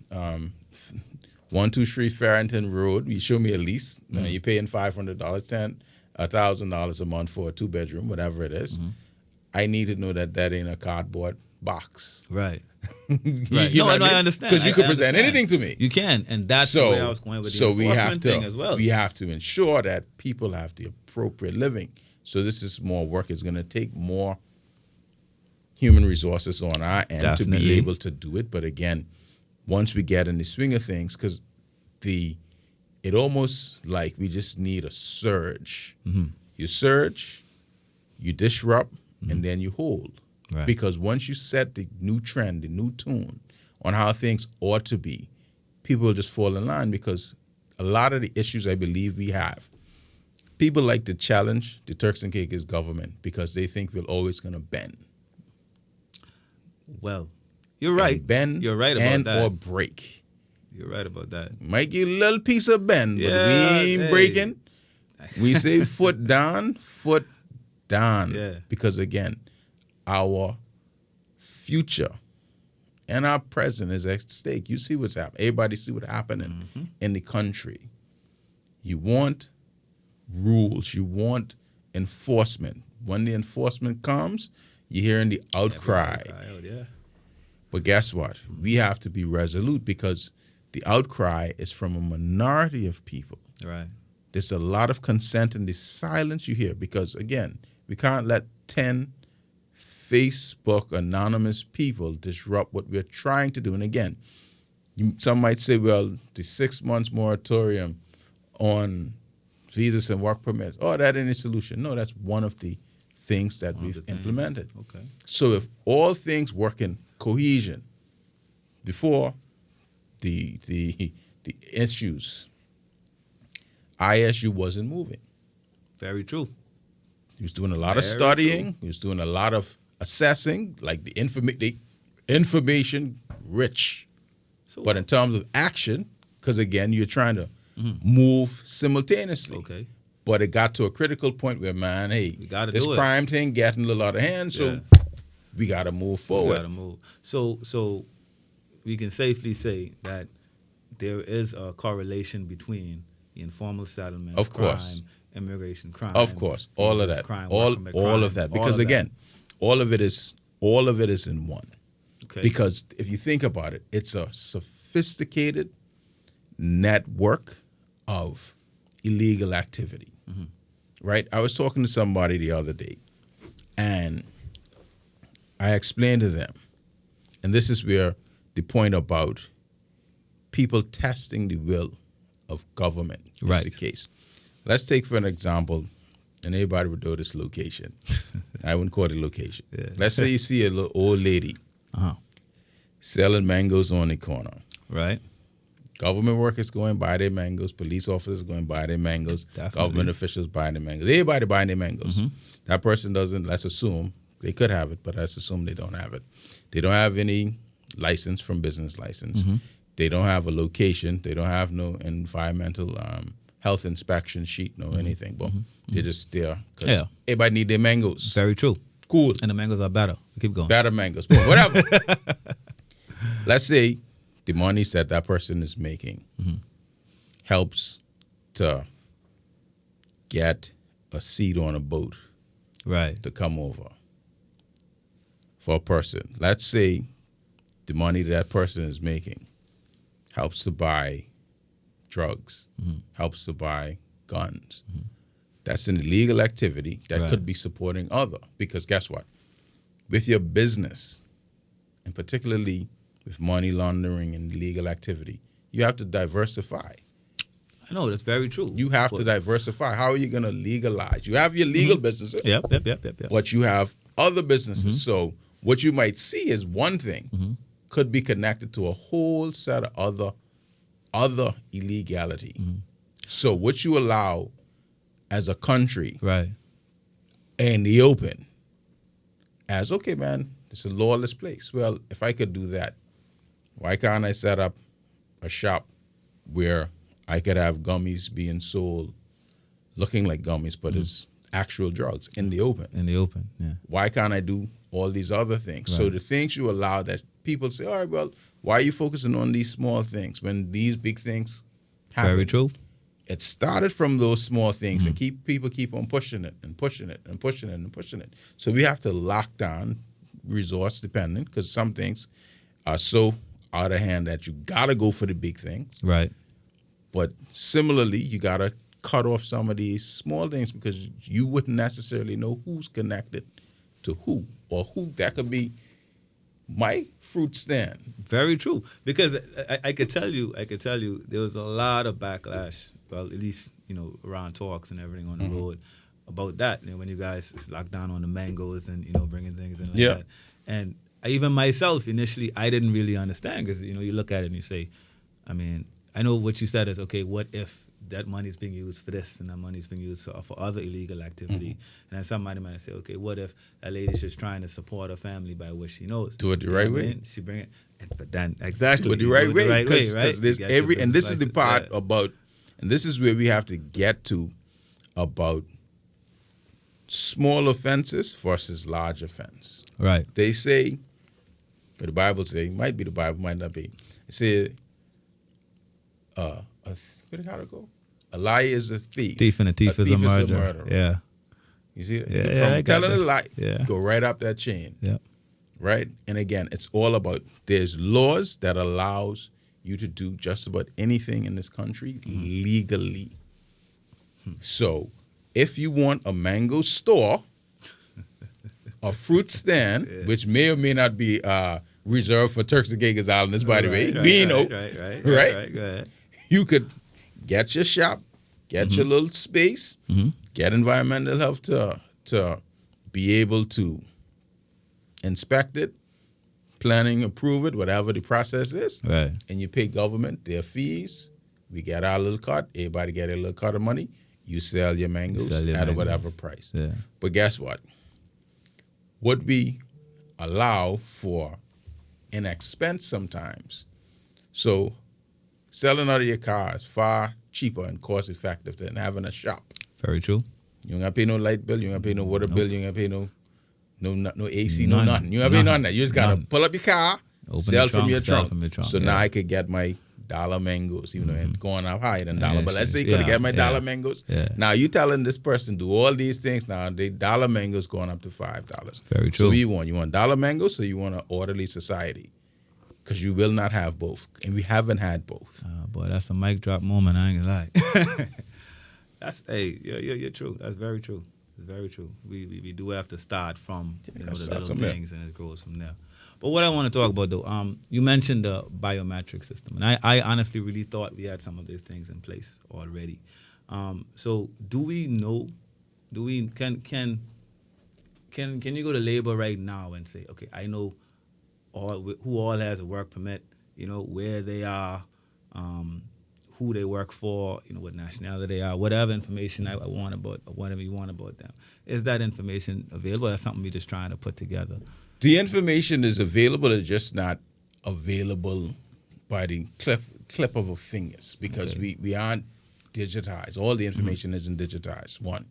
123 Farrington Road, you show me a lease. You're paying $500, $1,000 a month for a 2-bedroom, whatever it is. I need to know that ain't a cardboard box. Right. Right. No, I understand. Because you can present anything to me. You can, and that's the way I was going with the enforcement thing as well. We have to ensure that people have the appropriate living. So this is more work. It's going to take more human resources on our end to be able to do it. But again, once we get in the swing of things, because it almost like we just need a surge. You surge, you disrupt, and then you hold. Right. Because once you set the new trend, the new tune on how things ought to be, people will just fall in line, because a lot of the issues I believe we have, people like to challenge the Turks and Caicos government because they think we're always going to bend. Well, you're right. And bend. You're right about that. Or break. You're right about that. Might get a little piece of bend, but we ain't breaking. We say foot down, foot down. Yeah. Because again, our future and our present is at stake. You see what's happening. Everybody see what's happening in the country. You want rules. You want enforcement. When the enforcement comes, you're hearing the outcry. But guess what? We have to be resolute, because the outcry is from a minority of people. Right. There's a lot of consent in the silence you hear, because, again, we can't let 10 Facebook anonymous people disrupt what we're trying to do. And again, some might say, well, the 6 months moratorium on visas and work permits. Oh, that ain't a solution. No, that's one of the things that we've implemented. Okay. So if all things work in cohesion, before the issues, ISU wasn't moving. Very true. He was doing a lot of studying. He was doing a lot of assessing, like the information rich. So, but in terms of action, because again, you're trying to move simultaneously. Okay. But it got to a critical point where, man, hey, this crime thing getting a little out of hand, so we got to move forward. We got to move. So we can safely say that there is a correlation between the informal settlements, of course, crime, immigration, crime, of course, all of that, crime, all of that, because again, all of it is in one. Okay. Because if you think about it, it's a sophisticated network of illegal activity, right? I was talking to somebody the other day, and I explained to them, and this is where the point about people testing the will of government is the case. Let's take for an example, and everybody would know this location. I wouldn't call it location. Yeah. Let's say you see a little old lady selling mangoes on the corner. Right. Government workers going buy their mangoes, police officers going buy their mangoes, government officials buying their mangoes, everybody buying their mangoes. That person doesn't, let's assume, they could have it, but let's assume they don't have it. They don't have any license from business license. They don't have a location. They don't have no environmental health inspection sheet, no anything. But they're just there because everybody need their mangoes. Very true. Cool. And the mangoes are better. Keep going. Better mangoes. But whatever. Let's say the monies that person is making helps to get a seat on a boat to come over for a person. Let's say the money that person is making helps to buy drugs, helps to buy guns. That's an illegal activity that could be supporting other. Because guess what? With your business, and particularly with money laundering and illegal activity, you have to diversify. I know, that's very true. You have to diversify. How are you going to legalize? You have your legal businesses. Yep. But you have other businesses. So what you might see is one thing could be connected to a whole set of other illegality. So what you allow as a country in the open as, okay, man, it's a lawless place. Well, if I could do that, why can't I set up a shop where I could have gummies being sold looking like gummies, but it's actual drugs in the open? In the open, yeah. Why can't I do all these other things? So the things you allow that people say, all right, well, why are you focusing on these small things when these big things happen? Very true. It started from those small things and people keep on pushing it and pushing it and pushing it and pushing it. So we have to lock down resource dependent because some things are so out of hand that you got to go for the big things. Right. But similarly, you got to cut off some of these small things because you wouldn't necessarily know who's connected to who or who. That could be my fruit stand. Very true. Because I could tell you there was a lot of backlash, well, at least, around talks and everything on the road about that. When you guys locked down on the mangoes and, bringing things in like that. And even myself, initially, I didn't really understand because, you look at it and you say, I know what you said is, okay, what if that money is being used for this and that money is being used for other illegal activity? And then somebody might say, okay, what if a lady's just trying to support her family by what she knows? Do it the right way. She bring it, but then exactly. Do it the right way, right? There's and this is the part about, and this is where we have to get to about small offenses versus large offense. Right. They say, or the Bible say, might be the Bible, might not be. It said, how to go? A liar is a thief. Thief and a thief is a murderer. Yeah. You see that? Yeah, From telling a lie, go right up that chain. Yeah. Right? And again, it's all about, there's laws that allows you to do just about anything in this country legally. So if you want a mango store, a fruit stand, which may or may not be reserved for Turks and Caicos Islanders, by the way, we know, right? Go ahead. You could get your shop get your little space, get environmental health to be able to inspect it, planning, approve it, whatever the process is. Right. And you pay government their fees. We get our little cut. Everybody get a little cut of money. You sell your mangoes at whatever price. Yeah. But guess what? What we allow for an expense sometimes. So selling out of your car is far cheaper and cost effective than having a shop. Very true. You ain't got to pay no light bill. You ain't got to pay no water bill. You ain't got to pay no AC, no nothing. You ain't got to pay none of that. You just got to pull up your car, sell from your trunk. So now I could get my dollar mangoes, even though it's going up higher than dollar. But let's say you could have get my dollar mangoes. Yeah. Now you telling this person do all these things. Now the dollar mangoes going up to $5. Very true. So what you want? You want dollar mangoes, or you want an orderly society? Because you will not have both, and we haven't had both. Boy, that's a mic drop moment. I ain't gonna lie. You're true. That's very true. It's very true. We do have to start from the little things, and it grows from there. But what I want to talk about though, you mentioned the biometric system, and I honestly really thought we had some of these things in place already. So do we know? Do we can you go to labor right now and say, okay, I know who all has a work permit, where they are, who they work for, what nationality they are, whatever information I want about, whatever you want about them. Is that information available? That's something we're just trying to put together. The information is available. It's just not available by the clip of our fingers because we aren't digitized. All the information isn't digitized. One,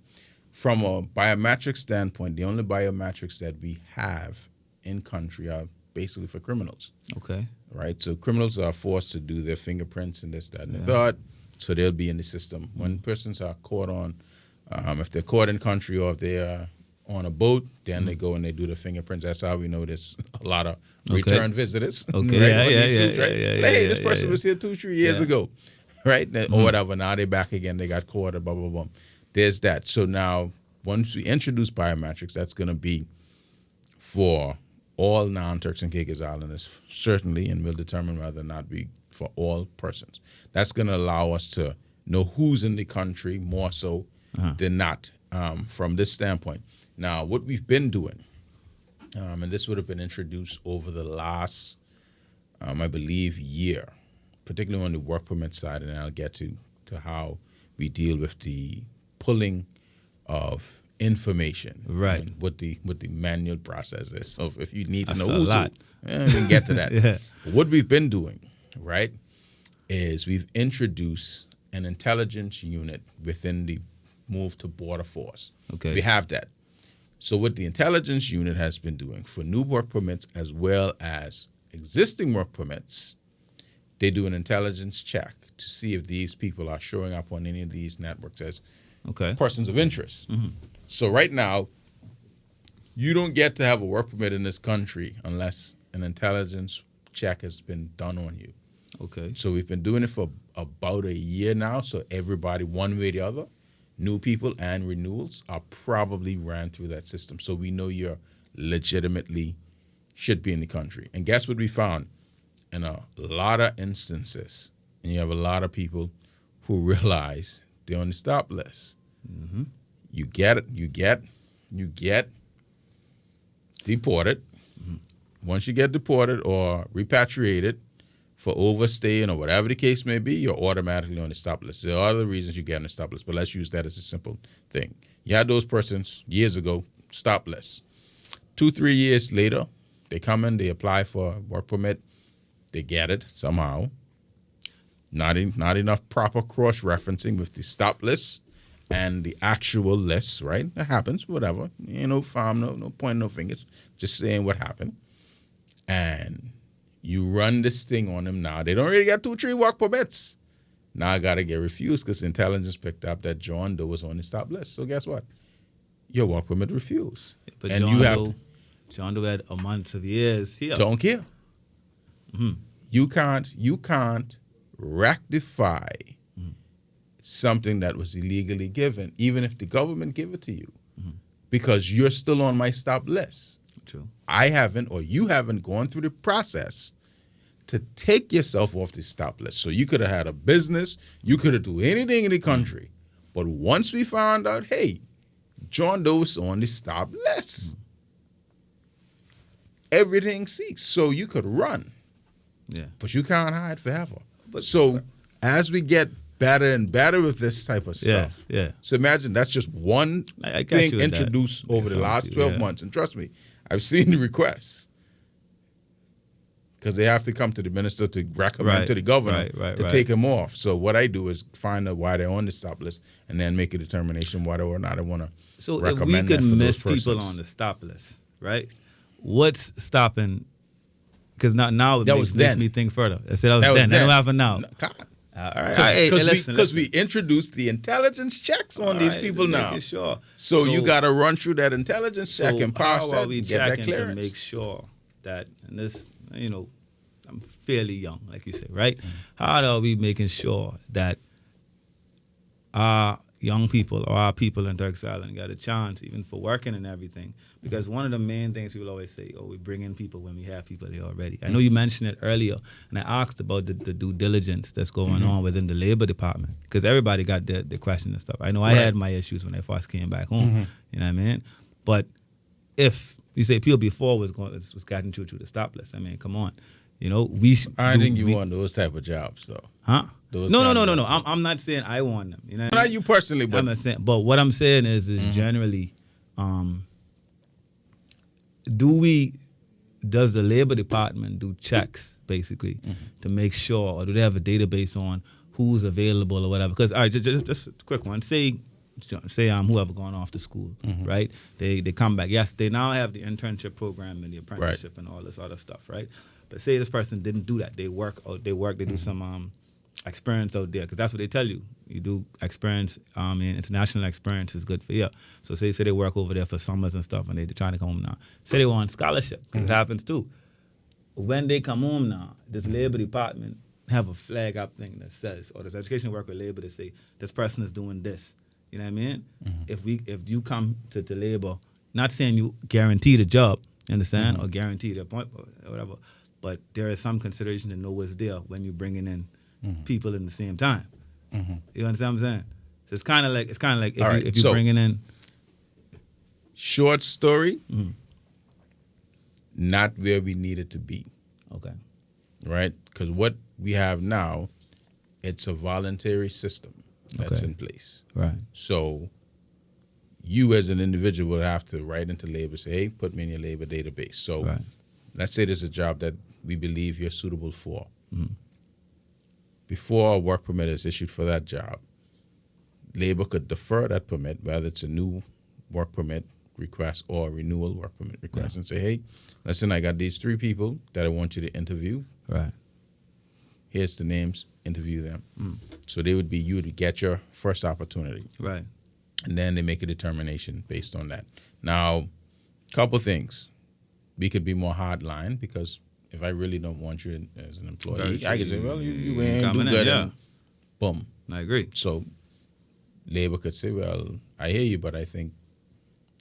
from a biometric standpoint, the only biometrics that we have in country are basically for criminals. Okay. Right? So criminals are forced to do their fingerprints and this, that, and the third. So they'll be in the system. When persons are caught on, if they're caught in country or if they are on a boat, then they go and they do the fingerprints. That's how we know there's a lot of return visitors. Okay. Right? Hey, this person was here 2-3 years ago. Right? Or whatever. Now they're back again. They got caught or blah, blah, blah. There's that. So now, once we introduce biometrics, that's going to be for all non-Turks and Caicos Islanders, certainly, and we'll determine whether or not we for all persons. That's going to allow us to know who's in the country more so than not from this standpoint. Now, what we've been doing, and this would have been introduced over the last, I believe, year, particularly on the work permit side, and I'll get to how we deal with the pulling of information, right? What the manual process is. So if you need to know who's who, we can get to that. But what we've been doing, right, is we've introduced an intelligence unit within the move to border force. Okay, we have that. So what the intelligence unit has been doing for new work permits as well as existing work permits, they do an intelligence check to see if these people are showing up on any of these networks as persons of interest. So right now, you don't get to have a work permit in this country unless an intelligence check has been done on you. Okay. So we've been doing it for about a year now. So everybody, one way or the other, new people and renewals are probably ran through that system. So we know you're legitimately should be in the country. And guess what we found? In a lot of instances, and you have a lot of people who realize they're on the stop list. Mm-hmm. You get deported. Mm-hmm. Once you get deported or repatriated for overstaying or whatever the case may be, you're automatically on the stop list. There are other reasons you get on the stop list, but let's use that as a simple thing. You had those persons years ago, stop list. 2-3 years later, they come in, they apply for a work permit, they get it somehow. Not enough proper cross-referencing with the stop list and the actual list, right? That happens, whatever. No point, no fingers. Just saying what happened. And you run this thing on them now. They don't really got 2-3 work permits. Now I got to get refused because intelligence picked up that John Doe was on the stop list. So guess what? Your work permit refused. But and John Doe had a month of years here. Don't care. Mm-hmm. You can't rectify something that was illegally given, even if the government give it to you, because you're still on my stop list. True. I haven't, or you haven't gone through the process to take yourself off the stop list. So you could have had a business, you could have do anything in the country, But once we found out, hey, John Doe is on the stop list, everything ceased. So you could run, but you can't hide forever. So as we get better and better with this type of stuff, so imagine that's just one thing introduced over the last 12 months. And trust me, I've seen the requests. Because they have to come to the minister to recommend to the governor to take them off. So what I do is find out why they're on the stop list and then make a determination whether or not I want to recommend that for those persons. So if we could miss people on the stop list, right? What's stopping? Because now it makes me think further. I said that was then. That don't happen now. No, all right. Because we introduced the intelligence checks on these people now. Sure. So you got to run through that intelligence check and pass that and get that clearance. To make sure that, and this, I'm fairly young, like you say, right? How are we making sure that our young people or our people in Turks Island got a chance even for working and everything? Because one of the main things people always say, we bring in people when we have people here already. I know you mentioned it earlier, and I asked about the due diligence that's going on within the labor department, because everybody got their question and stuff. I know I had my issues when I first came back home, you know what I mean? But if you say people before was getting through the stop list, I mean, come on. I think you want those type of jobs, though. Huh? No. I'm not saying I want them. Not you personally, but I'm not saying. But what I'm saying is generally, does the labor department do checks basically to make sure, or do they have a database on who's available or whatever? Because all right, just a quick one. Say whoever gone off to school, right? They come back. Yes, they now have the internship program and the apprenticeship and all this other stuff, right? But say this person didn't do that. They do some experience out there, because that's what they tell you. You do experience, and international experience is good for you. So say they work over there for summers and stuff, and they're trying to come home now. Say they want scholarship, it happens too. When they come home now, this labor department have a flag up thing that says, or this education worker labor that say, this person is doing this. You know what I mean? If you come to labor, not saying you guarantee the job, you understand, or guarantee the appointment or whatever, but there is some consideration to know what's there when you're bringing in people in the same time. You understand what I'm saying? So it's kind of like if you're bringing in. Short story, not where we needed to be. Okay. Right? Because what we have now, it's a voluntary system that's in place. Right. So you as an individual would have to write into labor, say, hey, put me in your labor database. So let's say there's a job that we believe you're suitable for. Before a work permit is issued for that job, labor could defer that permit, whether it's a new work permit request or a renewal work permit request, and say, hey, listen, I got these 3 people that I want you to interview. Right. Here's the names, interview them. So you would get your first opportunity. Right. And then they make a determination based on that. Now, couple things. We could be more hardline, because if I really don't want you as an employee, I can say, well, you ain't do good. And boom. I agree. So labor could say, well, I hear you, but I think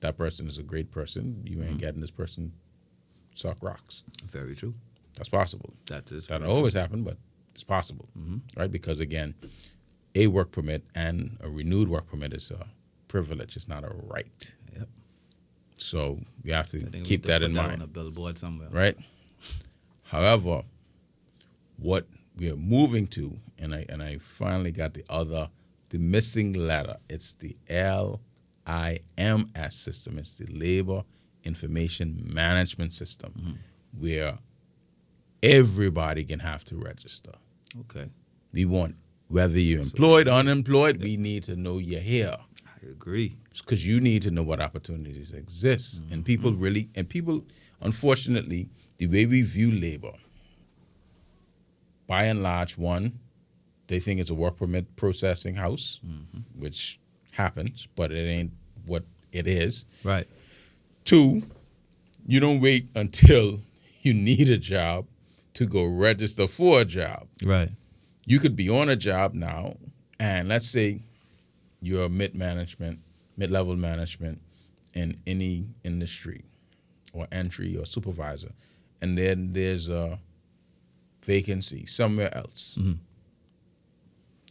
that person is a great person. You ain't getting this person suck rocks. Very true. That's possible. That don't always happen, but it's possible, right? Because again, a work permit and a renewed work permit is a privilege. It's not a right. Yep. So we have to keep that in mind. On a billboard somewhere, right? However, what we are moving to, and I finally got the missing letter. It's the LIMS system. It's the Labor Information Management System, where everybody can have to register. Okay. We want, whether you're employed, unemployed, we need to know you're here. I agree. Because you need to know what opportunities exist. And people unfortunately, the way we view labor, by and large, one, they think it's a work permit processing house, which happens, but it ain't what it is. Right. 2, you don't wait until you need a job to go register for a job. Right. You could be on a job now, and let's say you're mid-level management in any industry or entry or supervisor, and then there's a vacancy somewhere else.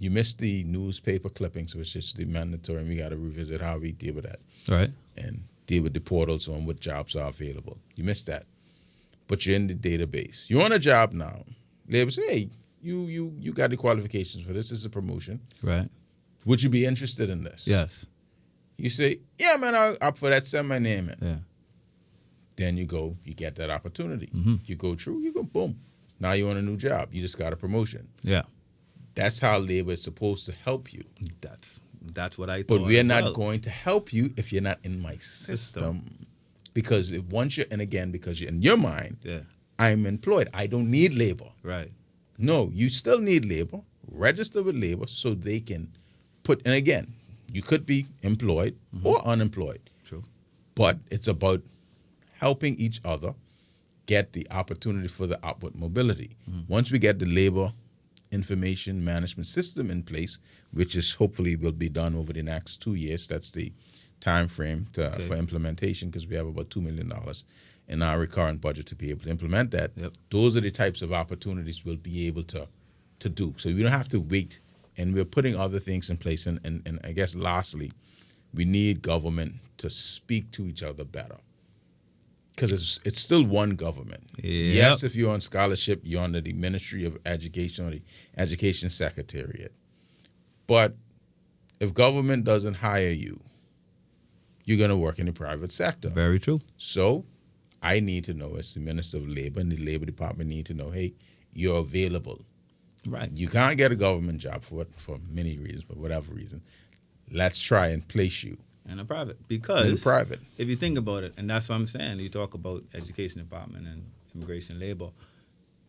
You missed the newspaper clippings, which is the mandatory, and we got to revisit how we deal with that. Right. And deal with the portals on what jobs are available. You missed that. But you're in the database. You're on a job now. Labor say, hey, you got the qualifications for this. This is a promotion. Right. Would you be interested in this? Yes. You say, yeah, man, I'm up for that. Send my name in. Yeah. Then you go, you get that opportunity. Mm-hmm. You go through, you go, boom. Now you're on a new job. You just got a promotion. Yeah. That's how labor is supposed to help you. That's what I thought. But we are not going to help you if you're not in my system. Because once you're, and again, because you're in your mind, I'm employed. I don't need labor. Right. No, you still need labor. Register with labor so they can put, and again, you could be employed or unemployed. True. But it's about helping each other get the opportunity for the upward mobility. Once we get the labor information management system in place, which is hopefully will be done over the next 2 years. That's the time frame for implementation, because we have about $2 million in our recurrent budget to be able to implement that. Yep. Those are the types of opportunities we'll be able to do. So we don't have to wait, and we're putting other things in place. And I guess lastly, we need government to speak to each other better. Because it's still one government. Yep. Yes, if you're on scholarship, you're under the Ministry of Education or the Education Secretariat. But if government doesn't hire you, you're going to work in the private sector. Very true. So I need to know, as the Minister of Labor and the Labor Department need to know, hey, you're available. Right. You can't get a government job for many reasons, but whatever reason. Let's try and place you. In a private. Because private. If you think about it, and that's what I'm saying, you talk about education department and immigration labor,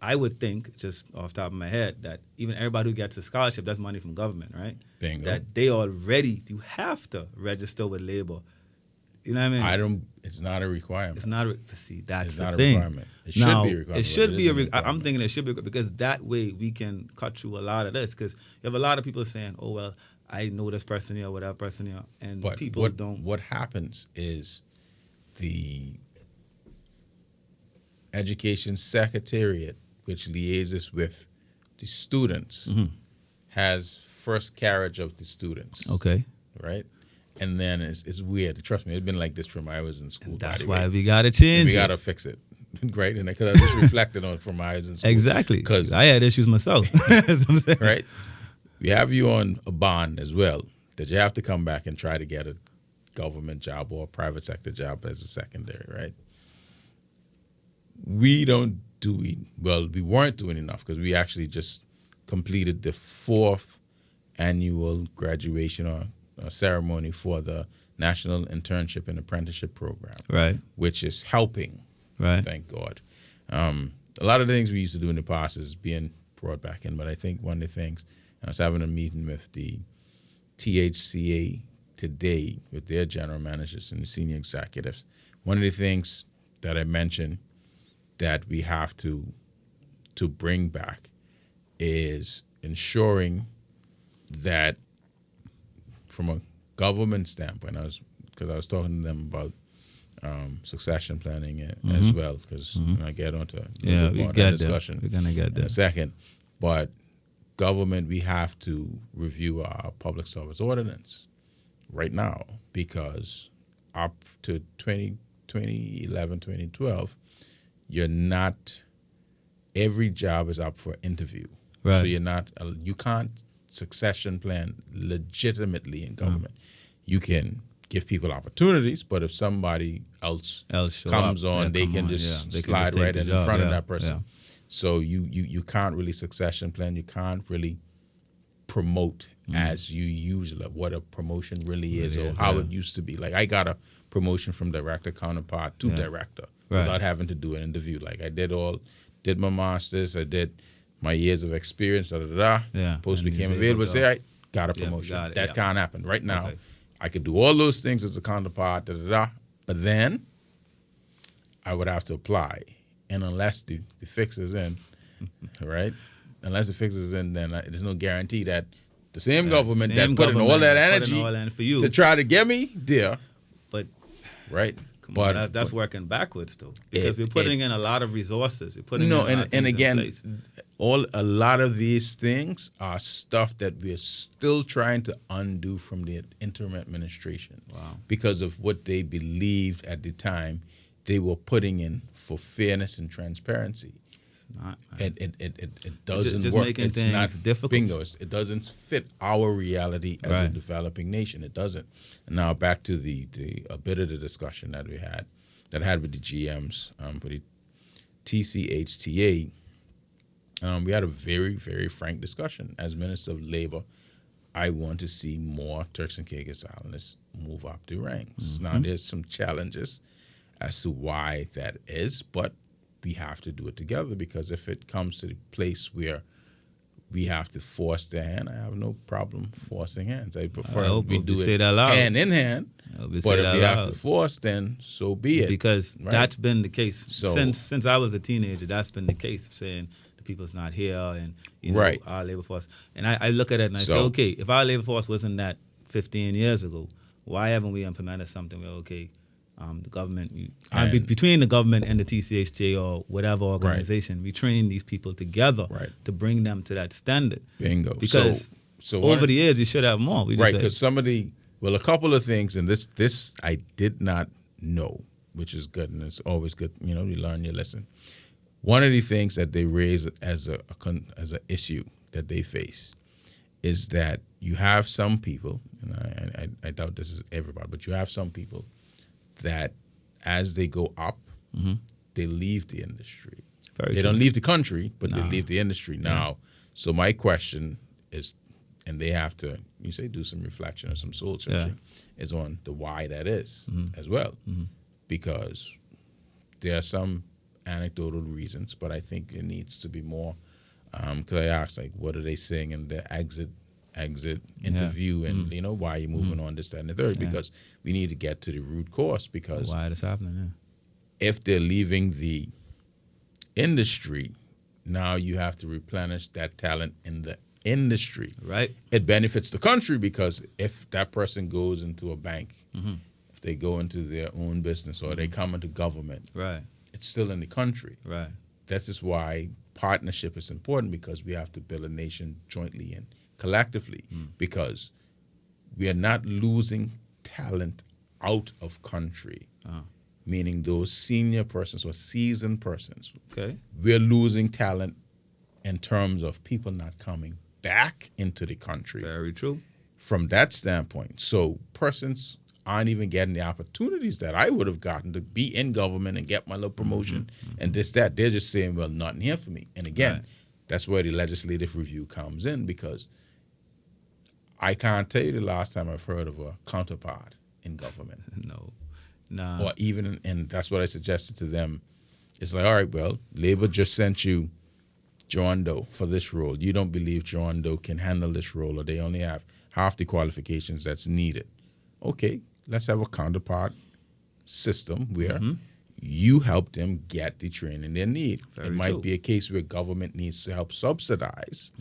I would think, just off the top of my head, that even everybody who gets a scholarship, that's money from government, right? Bingo. That they already, you have to register with labor. You know what I mean? It's not a requirement. It's not see, that's the the thing. Thing. Requirement. It should be a requirement. It should be a requirement. I'm thinking it should be, because that way we can cut through a lot of this. Because you have a lot of people saying, oh, well, I know this person here or that person here, and but people don't. What happens is the Education Secretariat, which liaises with the students, has first carriage of the students. Okay. Right? And then it's weird. Trust me, it's been like this from when I was in school. And that's why we got to change we got to fix it. Right? And because I just reflected on it from when I was in school. Exactly. Because I had issues myself. Right? We have you on a bond as well, that you have to come back and try to get a government job or a private sector job as a secondary, right? We weren't doing enough, because we actually just completed the 4th annual graduation or ceremony for the National Internship and Apprenticeship Program, right? Which is helping, right? Thank God. A lot of the things we used to do in the past is being brought back in, but I think one of the things, I was having a meeting with the THCA today with their general managers and the senior executives. One of the things that I mentioned that we have to bring back is ensuring that, from a government standpoint, because I was talking to them about succession planning as well, because I get onto that discussion. We're gonna get there in a second, but government, we have to review our public service ordinance right now, because up to 2011, 2012, every job is up for interview. Right. So you can't succession plan legitimately in government. You can give people opportunities, but if somebody else comes on, they can just slide right in front of that person. Yeah. So you can't really succession plan. You can't really promote as you usually, what a promotion really is, or how it used to be. Like, I got a promotion from director counterpart to director without having to do an interview. Like, I did my master's, I did my years of experience, post became available, say I got a promotion. That can't happen. Right now, I could do all those things as a counterpart, but then I would have to apply. And unless the fix is in, right? Unless the fix is in, then there's no guarantee that the same government that put in all that energy for you to try to get me there. But right, but that's working backwards though, because we're putting in a lot of resources. We're putting and again, a lot of these things are stuff that we're still trying to undo from the interim administration. Wow. Because of what they believed at the time they were putting in for fairness and transparency. Not, it doesn't just work. making It's things not difficult. bingo. It doesn't fit our reality as a Right. developing nation. It doesn't. And now back to the a bit of the discussion that I had with the GMs for the TCHTA. We had a very, very frank discussion. As Minister of Labor, I want to see more Turks and Caicos Islanders move up the ranks. Mm-hmm. Now, there's some challenges as to why that is, but we have to do it together, because if it comes to the place where we have to force their hand, I have no problem forcing hands. I prefer we do it hand in hand. But if we have to force, then so be it. Because right? that's been the case So, since I was a teenager. That's been the case, saying the people's not here and Right. our labor force. And I look at it and I say, okay, if our labor force wasn't that 15 years ago, why haven't we implemented something where, okay, the government, between the government and the TCHJ or whatever organization, we train these people together to bring them to that standard. Bingo. Because so over the years, you should have more. Right, because a couple of things, and this I did not know, which is good, and it's always good, you learn your lesson. One of the things that they raise as a issue that they face is that you have some people, and I doubt this is everybody, but you have some people that as they go up, they leave the industry. They don't leave the country, but they leave the industry now. So my question is, and they have to, you say, do some reflection or some soul searching, is on the why that is as well. Because there are some anecdotal reasons, but I think it needs to be more, because I asked, like, what are they saying in the exit interview, and why are you moving on, this, that, and the third, because we need to get to the root cause, because why it's happening. If they're leaving the industry, now you have to replenish that talent in the industry. Right. It benefits the country, because if that person goes into a bank, if they go into their own business, or they come into government, right, it's still in the country. Right. That's just why partnership is important, because we have to build a nation jointly and collectively, because we are not losing talent out of country, meaning those senior persons or seasoned persons. Okay. We're losing talent in terms of people not coming back into the country. Very true. From that standpoint. So persons aren't even getting the opportunities that I would have gotten to be in government and get my little promotion and this, that. They're just saying, well, nothing here for me. And again, that's where the legislative review comes in, because I can't tell you the last time I've heard of a counterpart in government. No. Or even, and that's what I suggested to them. It's like, all right, well, Labor just sent you John Doe for this role. You don't believe John Doe can handle this role, or they only have half the qualifications that's needed. Okay, let's have a counterpart system where you help them get the training they need. It might be a case where government needs to help subsidize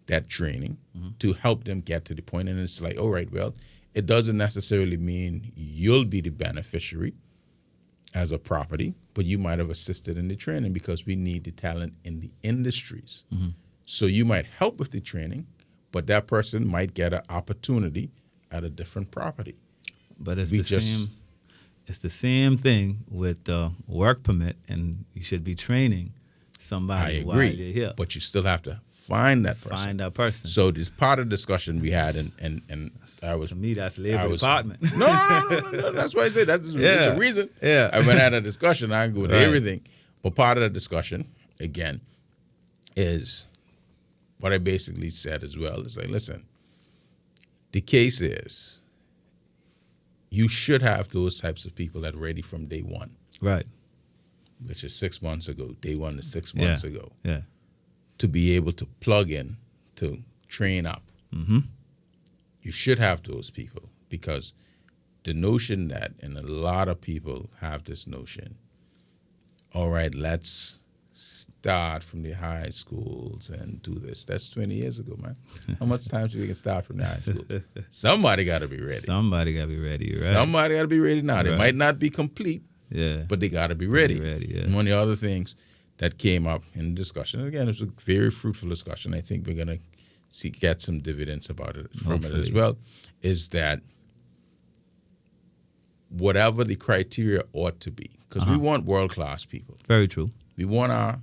that training to help them get to the point. And it's like, all right, well, it doesn't necessarily mean you'll be the beneficiary as a property, but you might have assisted in the training, because we need the talent in the industries. So you might help with the training, but that person might get an opportunity at a different property. But it's the same thing with the work permit, and you should be training somebody while they're here. But you still have to find that person. So this part of the discussion we had, and I was, to me, that's labor department. No. That's why I say that's a reason. Yeah. I went had a discussion. I can go into everything, but part of the discussion again is what I basically said as well. Is like, listen, the case is you should have those types of people that are ready from day one. Right. Which is 6 months ago. Day one is 6 months ago. Yeah. To be able to plug in, to train up. You should have those people, because the notion that, and a lot of people have this notion, all right, let's start from the high schools and do this. That's 20 years ago, man. How much time do we can start from the high schools? Somebody got to be ready. Somebody got to be ready, right? Somebody got to be ready now. They might not be complete, but they got to be ready. And one of the other things that came up in the discussion. And again, it was a very fruitful discussion. I think we're going to get some dividends about it from it as well, is that whatever the criteria ought to be, because we want world-class people. Very true. We want our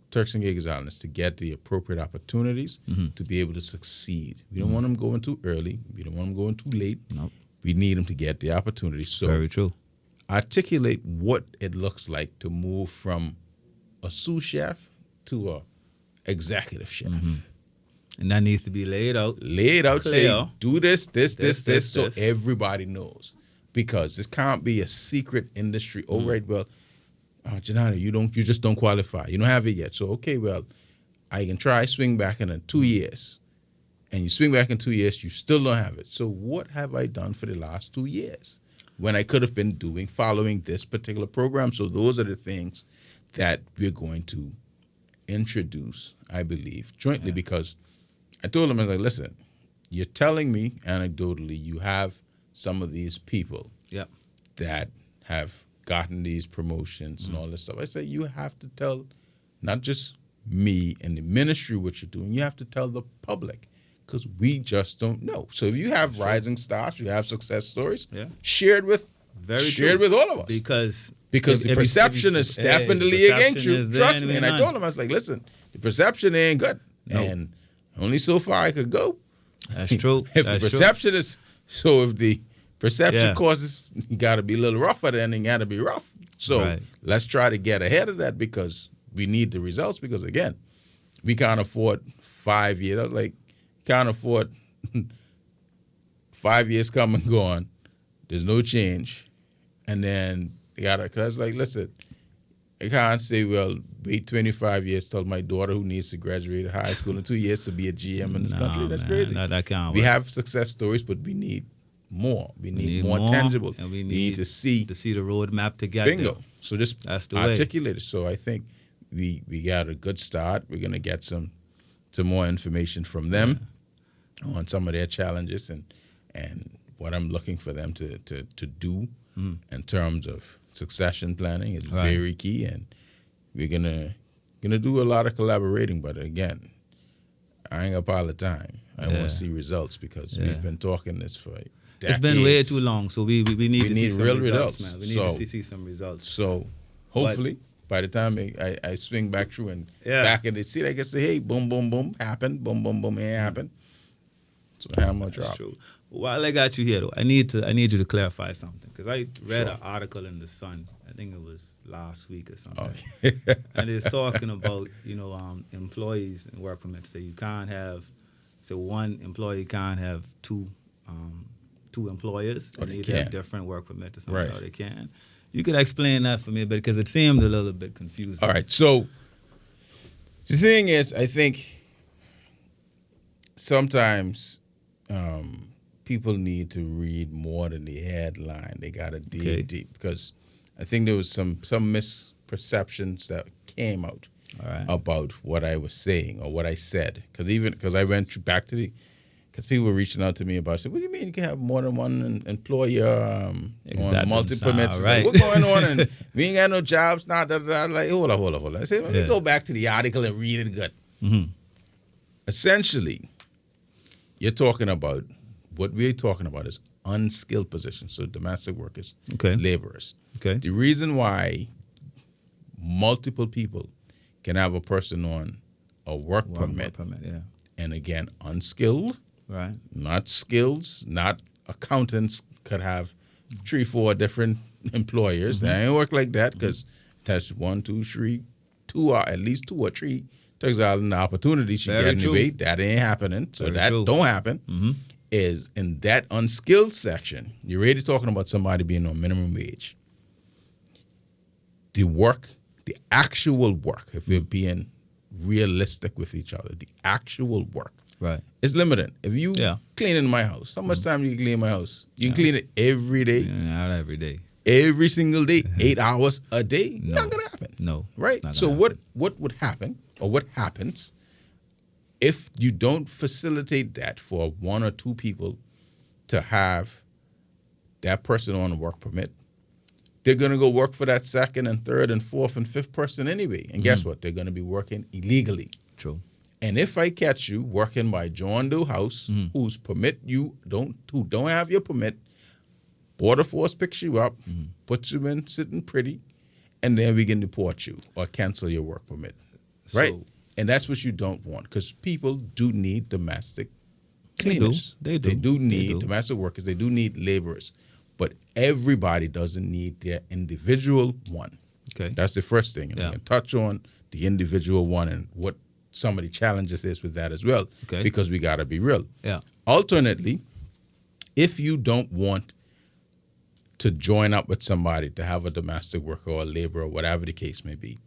Turks and Caicos Islanders to get the appropriate opportunities to be able to succeed. We don't want them going too early. We don't want them going too late. Nope. We need them to get the opportunity. So very true. Articulate what it looks like to move from a sous chef to a executive chef. And that needs to be laid out. Clear. Say, do this, so this. everybody knows. Because this can't be a secret industry. Oh, right, well, Janani, you just don't qualify. You don't have it yet. So, okay, well, I can try swing back in 2 years. And you swing back in 2 years, you still don't have it. So what have I done for the last 2 years when I could have been following this particular program? So those are the things that we're going to introduce, I believe, jointly, because I told them, I was like, listen, you're telling me anecdotally you have some of these people that have gotten these promotions and all this stuff. I say, you have to tell not just me and the ministry what you're doing, you have to tell the public, because we just don't know. So if you have rising stars, you have success stories, shared with all of us. Because the perception is definitely against you. Trust me. And I told him, I was like, listen, the perception ain't good. Nope. And only so far I could go. That's true. If the perception is, so if the perception causes, you got to be a little rougher, then you got to be rough. So let's try to get ahead of that, because we need the results. Because again, we can't afford 5 years. I was like, can't afford 5 years come and gone. There's no change. And then you got to, because like, listen, I can't say, well, wait 25 years till my daughter who needs to graduate high school in 2 years to be a GM in this country. That's crazy. That can't we work. have success stories, but we need more. We need more tangible. And we need to see the roadmap to get bingo. there. So just articulate it. So I think we got a good start. We're going to get some more information from them on some of their challenges and what I'm looking for them to do in terms of succession planning is very key. And we're gonna do a lot of collaborating. But again, I ain't got a pile of time. I want to see results, because we've been talking this for decades. It's been way too long, so we need to see some real results, man. We need to see some results. So hopefully, by the time I swing back through and back in the seat, I can say, hey, boom, boom, boom, happened, boom, boom, boom, it happened. So how much drop? True. While I got you here, though, I need you to clarify something, because I read an article in the Sun. I think it was last week or something, and it's talking about employees and work permits. So you can't have, one employee can't have two employers, and they have different work permits or something. Right. Or they can. You could explain that for me, because it seemed a little bit confusing. All right. So the thing is, I think sometimes people need to read more than the headline. They got to dig deep, because I think there was some misperceptions that came out about what I was saying or what I said. Because I went back to because people were reaching out to me about, what do you mean you can have more than one employer on multi-permits? Like, what's going on? And we ain't got no jobs now. Like, hold on. I said, let me go back to the article and read it good. Mm-hmm. Essentially, you're talking about, what we're talking about is unskilled positions, so domestic workers, laborers. Okay. The reason why multiple people can have a person on a work permit, and again, unskilled, not skills, not accountants could have 3-4 different employers. They ain't work like that, because that's 1, 2, 3, at least 2 or 3. Turks Island opportunity she get anyway. That ain't happening. So don't happen. Is in that unskilled section, you're already talking about somebody being on minimum wage. The actual work, if we're being realistic with each other, the actual work is limited. If you clean in my house, how much time do you clean my house? You can clean it every day. Not every day. Every single day, 8 hours a day. No. Not gonna happen. No. Right? So what would happen, or what happens, if you don't facilitate that for 1 or 2 people to have that person on a work permit, they're going to go work for that second and third and fourth and fifth person anyway. And guess what? They're going to be working illegally. True. And if I catch you working by John Doe House, who don't have your permit, Border Force picks you up, puts you in sitting pretty, and then we can deport you or cancel your work permit. Right? And that's what you don't want, because people do need domestic cleaners. They do need domestic workers. They do need laborers. But everybody doesn't need their individual one. Okay. That's the first thing. And we can touch on the individual one and what some of the challenges is with that as well. Okay. Because we got to be real. Yeah. Alternately, if you don't want to join up with somebody to have a domestic worker or a laborer, or whatever the case may be,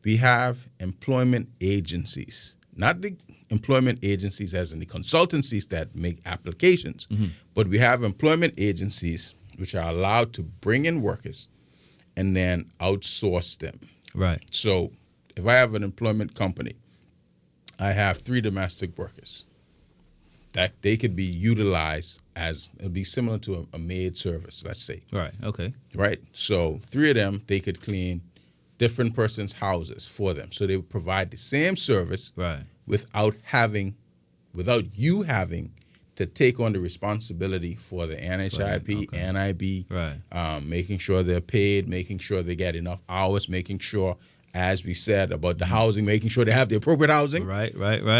we have employment agencies. Not the employment agencies as in the consultancies that make applications, but we have employment agencies which are allowed to bring in workers and then outsource them. Right. So if I have an employment company, I have 3 domestic workers that they could be utilized as, it'd be similar to a maid service, let's say. Right. Okay. Right. So 3 of them, they could clean different persons' houses for them. So they would provide the same service without you having to take on the responsibility for the NHIP, NIB, making sure they're paid, making sure they get enough hours, making sure, as we said about the housing, making sure they have the appropriate housing. Right.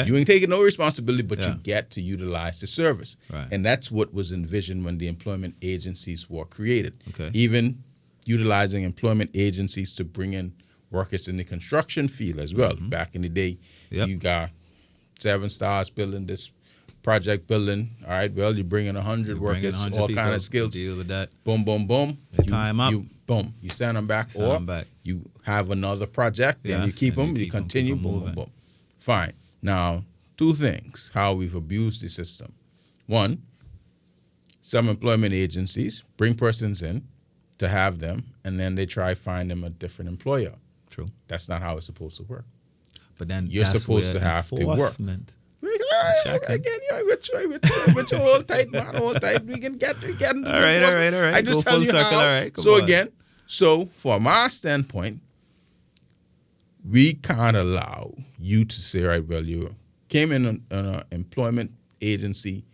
You ain't taking no responsibility, but you get to utilize the service. Right. And that's what was envisioned when the employment agencies were created. Okay. Even utilizing employment agencies to bring in workers in the construction field as well. Back in the day, you got 7 Stars building this project building. All right, well, you bring in 100 workers, all kind of skills. Deal with that. Boom, boom, boom. They tie them up. Boom. You send them back, you have another project, and you keep them. You continue. Boom, boom, boom. Fine. Now, 2 things: how we've abused the system. 1, some employment agencies bring persons in to have them, and then they try find them a different employer. True. That's not how it's supposed to work. But then you're supposed to have to work. Again, with your hold tight, man, hold tight. We can get. All right. I just tell you how. All right, so on. Again, from our standpoint, we can't allow you to say, right, well, you came in on an employment agency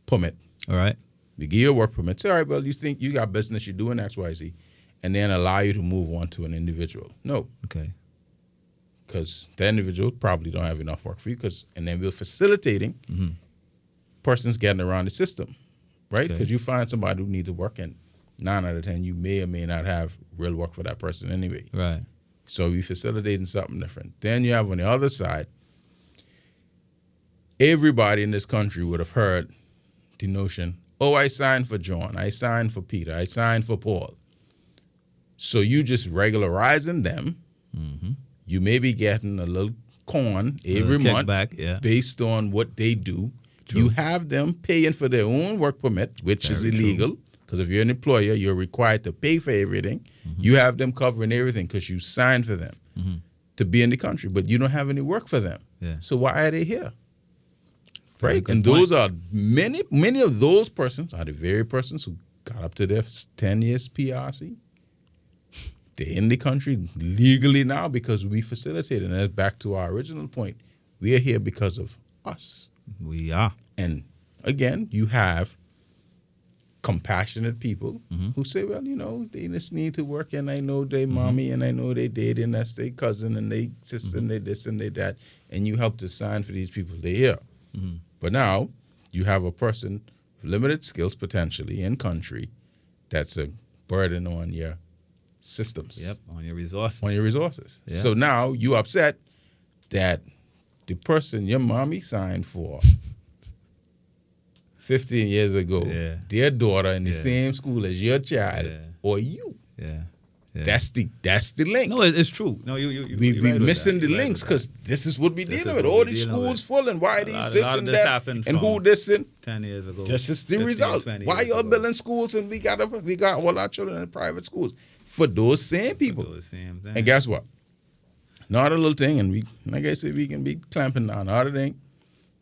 permit. All right. We give you a work permit. Say, all right, well, you think you got business, you're doing X, Y, Z, and then allow you to move on to an individual. No. Okay. Because the individual probably don't have enough work for you, and then we're facilitating persons getting around the system, right? Because you find somebody who needs to work, and 9 out of 10, you may or may not have real work for that person anyway. Right. So we facilitating something different. Then you have on the other side, everybody in this country would have heard the notion, oh, I signed for John, I signed for Peter, I signed for Paul. So you just regularizing them. You may be getting a little coin every month based on what they do. True. You have them paying for their own work permit, which is illegal, because if you're an employer, you're required to pay for everything. You have them covering everything because you signed for them to be in the country, but you don't have any work for them. Yeah. So why are they here? Right? And those are many of those persons are the very persons who got up to their 10 years PRC. They're in the country legally now because we facilitated. And that's back to our original point. We are here because of us. We are. And again, you have compassionate people who say, well, they just need to work, and I know they mommy, and I know they daddy, and that's their cousin, and they sister, and they this, and they that. And you help to sign for these people. They're here. But now you have a person with limited skills potentially in country that's a burden on your systems. Yep, on your resources. Yeah. So now you upset that the person your mommy signed for 15 years ago, their daughter in the same school as your child, or you. Yeah. That's the link. No, it's true. No, we missing the links because this is what we dealing with. All these schools full, and why these this and that, and who this and 10 years ago. This is the result. Why y'all building schools and we got all our children in private schools for those same people? For those same things. And guess what? Not a little thing, and we, like I said, we can be clamping down. Another thing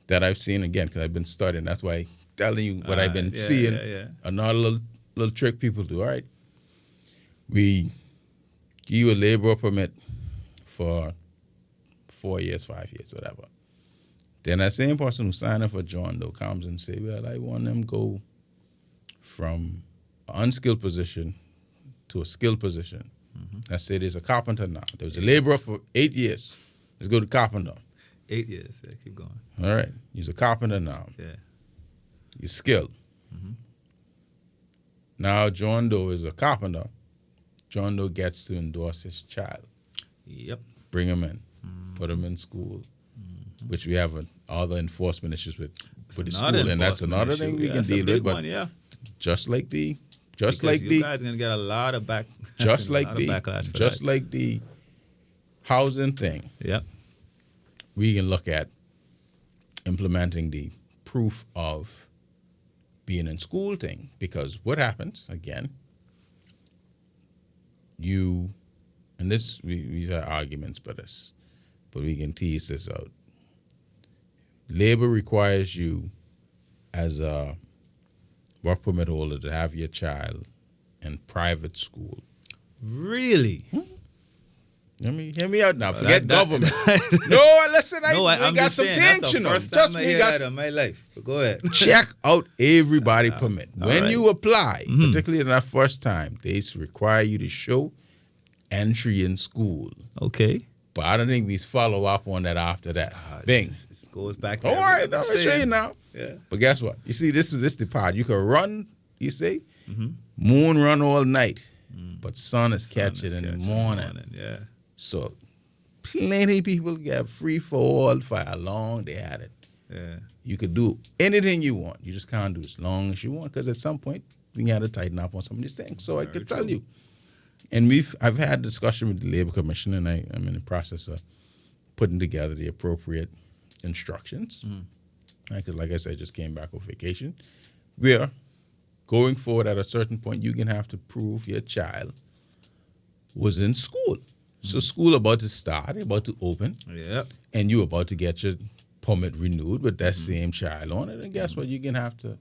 that I've seen again because I've been studying. That's why I'm telling you what I've been seeing. Another little trick people do. All right. We give you a labor permit for 4 years, 5 years, whatever. Then that same person who signed up for John Doe comes and say, well, I want them go from an unskilled position to a skilled position. Let's say there's a carpenter now. There was a laborer for 8 years. Let's go to carpenter. 8 years. Yeah, keep going. All right. He's a carpenter now. Yeah. He's skilled. Now John Doe is a carpenter. John Doe gets to endorse his child. Yep. Bring him in. Put him in school. Which we have other enforcement issues with the school. And that's another thing we can deal with. But just like the you guys are gonna get a lot of like the housing thing. Yep. We can look at implementing the proof of being in school thing, because what happens again? And this these are arguments, but we can tease this out. Labor requires you as a work permit holder to have your child in private school. Really? Hear me out now. Forget government. No, listen, we got some things, you know. Trust me, I got in my life. But go ahead. Check out everybody permit. When you apply, particularly in that first time, they require you to show entry in school. Okay. But I don't think we follow up on that after that. Bing. It goes back to all right, I'm show you now. Yeah. But guess what? You see, this is the part. You can run, you see, moon run all night, but sun is catching in the morning. Yeah. So plenty people get free for all for how long they had it. Yeah. You could do anything you want. You just can't do as long as you want, because at some point we got to tighten up on some of these things. So I could tell you. And I've had discussion with the Labor Commission, and I'm in the process of putting together the appropriate instructions. Because like I said, I just came back on vacation. Where going forward at a certain point, you're going to have to prove your child was in school. So school about to start, about to open. Yeah. And you about to get your permit renewed with that same child on it. And guess what? You're going to have to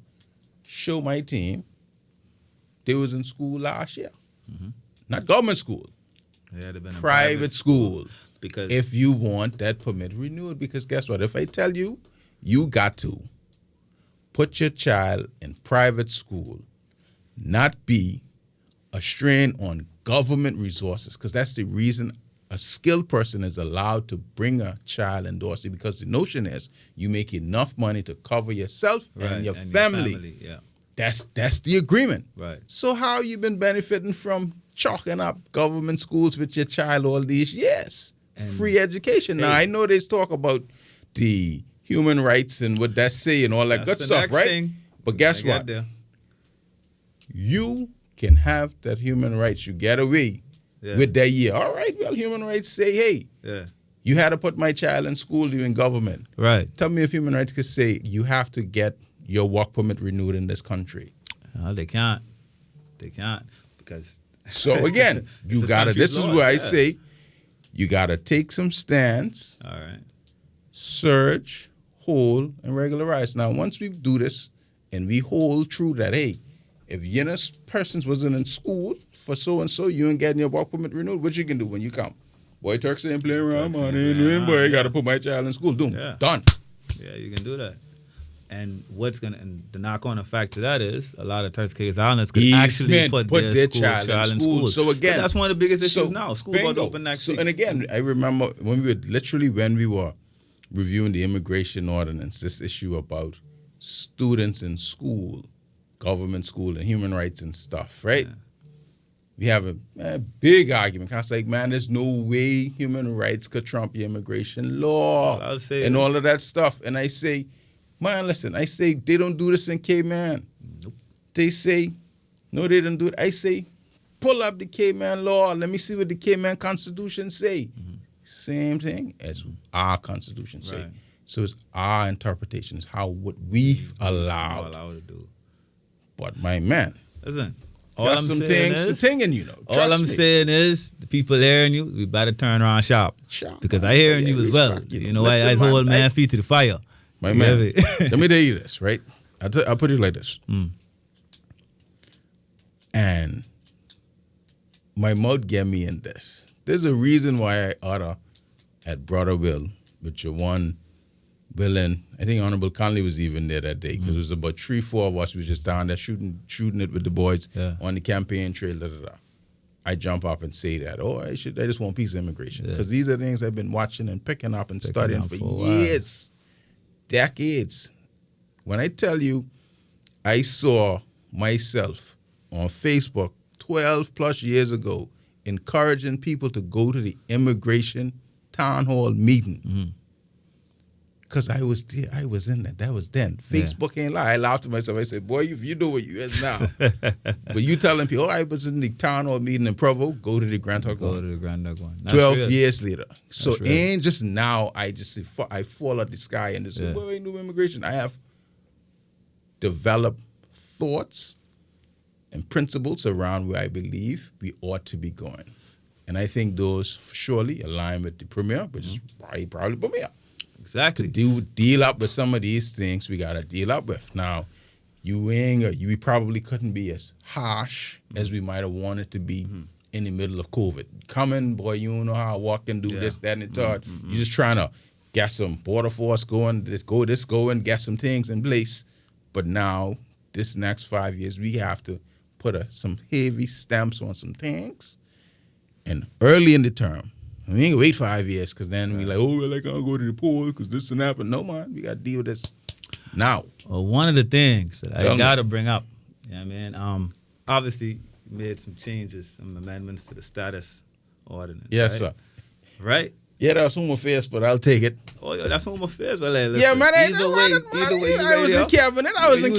show my team they was in school last year. Not government school. Yeah, they've been in private school. Because if you want that permit renewed, because guess what? If I tell you, you got to put your child in private school, not be a strain on government resources, because that's the reason a skilled person is allowed to bring a child endorsed, because the notion is you make enough money to cover yourself and your family. Yeah. That's the agreement. Right. So how you been benefiting from chalking up government schools with your child all these years? And free education. Now, I know they talk about the human rights and what that say and all that good stuff, right? Thing. But guess what? You can have that human rights. You get away with that year. All right, well, human rights say, hey, you had to put my child in school, you in government. Right. Tell me if human rights could say you have to get your work permit renewed in this country. No, they can't. They can't. Because so again, you gotta, this is where I say you gotta take some stands. All right. Search, hold, and regularize. Now, once we do this and we hold true that, hey, if Yenna's persons wasn't in school for so and so, you ain't getting your work permit renewed, what you can do when you come? Boy, Turks ain't playing around, man. Boy, I gotta put my child in school. Doom. Done. Yeah, you can do that. And and the knock-on effect to that is a lot of Turks Caicos Islanders could actually put their child in school. So again, but that's one of the biggest issues now. School about to open next week. And again, I remember when we were reviewing the immigration ordinance, this issue about students in school, government school, and human rights and stuff, right? Yeah. We have a big argument. I was like, man, there's no way human rights could trump your immigration law and all of that stuff. And I say, man, listen, I say they don't do this in Cayman. Nope. They say, no, they don't do it. I say, pull up the Cayman law. Let me see what the Cayman Constitution say. Same thing as our Constitution say. Right. So it's our interpretation. It's how what we've allowed to do. But my man, listen, all I'm saying is, all I'm saying is, the people hearing you, we better turn around sharp. Because I hearing you as well. You know, I hold man feet to the fire. My man, let me tell you this, right? I'll put it like this. And my mouth get me in this. There's a reason why I order at Brother Will with your one Will, and I think Honourable Conley was even there that day because it was about 3-4 of us. We was just down there shooting it with the boys on the campaign trail. I jump up and say that. I just want peace of immigration because these are things I've been watching and picking up and studying for years, decades. When I tell you, I saw myself on Facebook 12 plus years ago encouraging people to go to the immigration town hall meeting. Because I was there, I was in that. That was then. Facebook ain't lie. I laughed to myself. I said, boy, if you know what you is now. But you telling people, I was in the town hall meeting in Provo, go to the Grand Hog one. Go to the Grand Hog one. 12 years later. So ain't just now I just say, I fall out the sky and just say, boy, ain't no immigration. I have developed thoughts and principles around where I believe we ought to be going. And I think those surely align with the Premier, which is why he probably put me up. Exactly. To deal up with some of these things we got to deal up with. Now, we probably couldn't be as harsh as we might have wanted to be in the middle of COVID. Coming, boy, you don't know how I walk and do this, that, and the third. You're just trying to get some border force going, get some things in place. But now, this next 5 years, we have to put some heavy stamps on some things. And early in the term, we ain't gonna wait 5 years because then we like, I can't go to the polls because this and that. But no, man, we got to deal with this now. Well, one of the things that I got to bring up, obviously you made some changes, some amendments to the status ordinance. Yes, sir. Right? Yeah, that's Home Affairs, but I'll take it. Oh, yeah, that's Home Affairs. Well, listen, yeah, man. Either way, I was in cabinet. I was in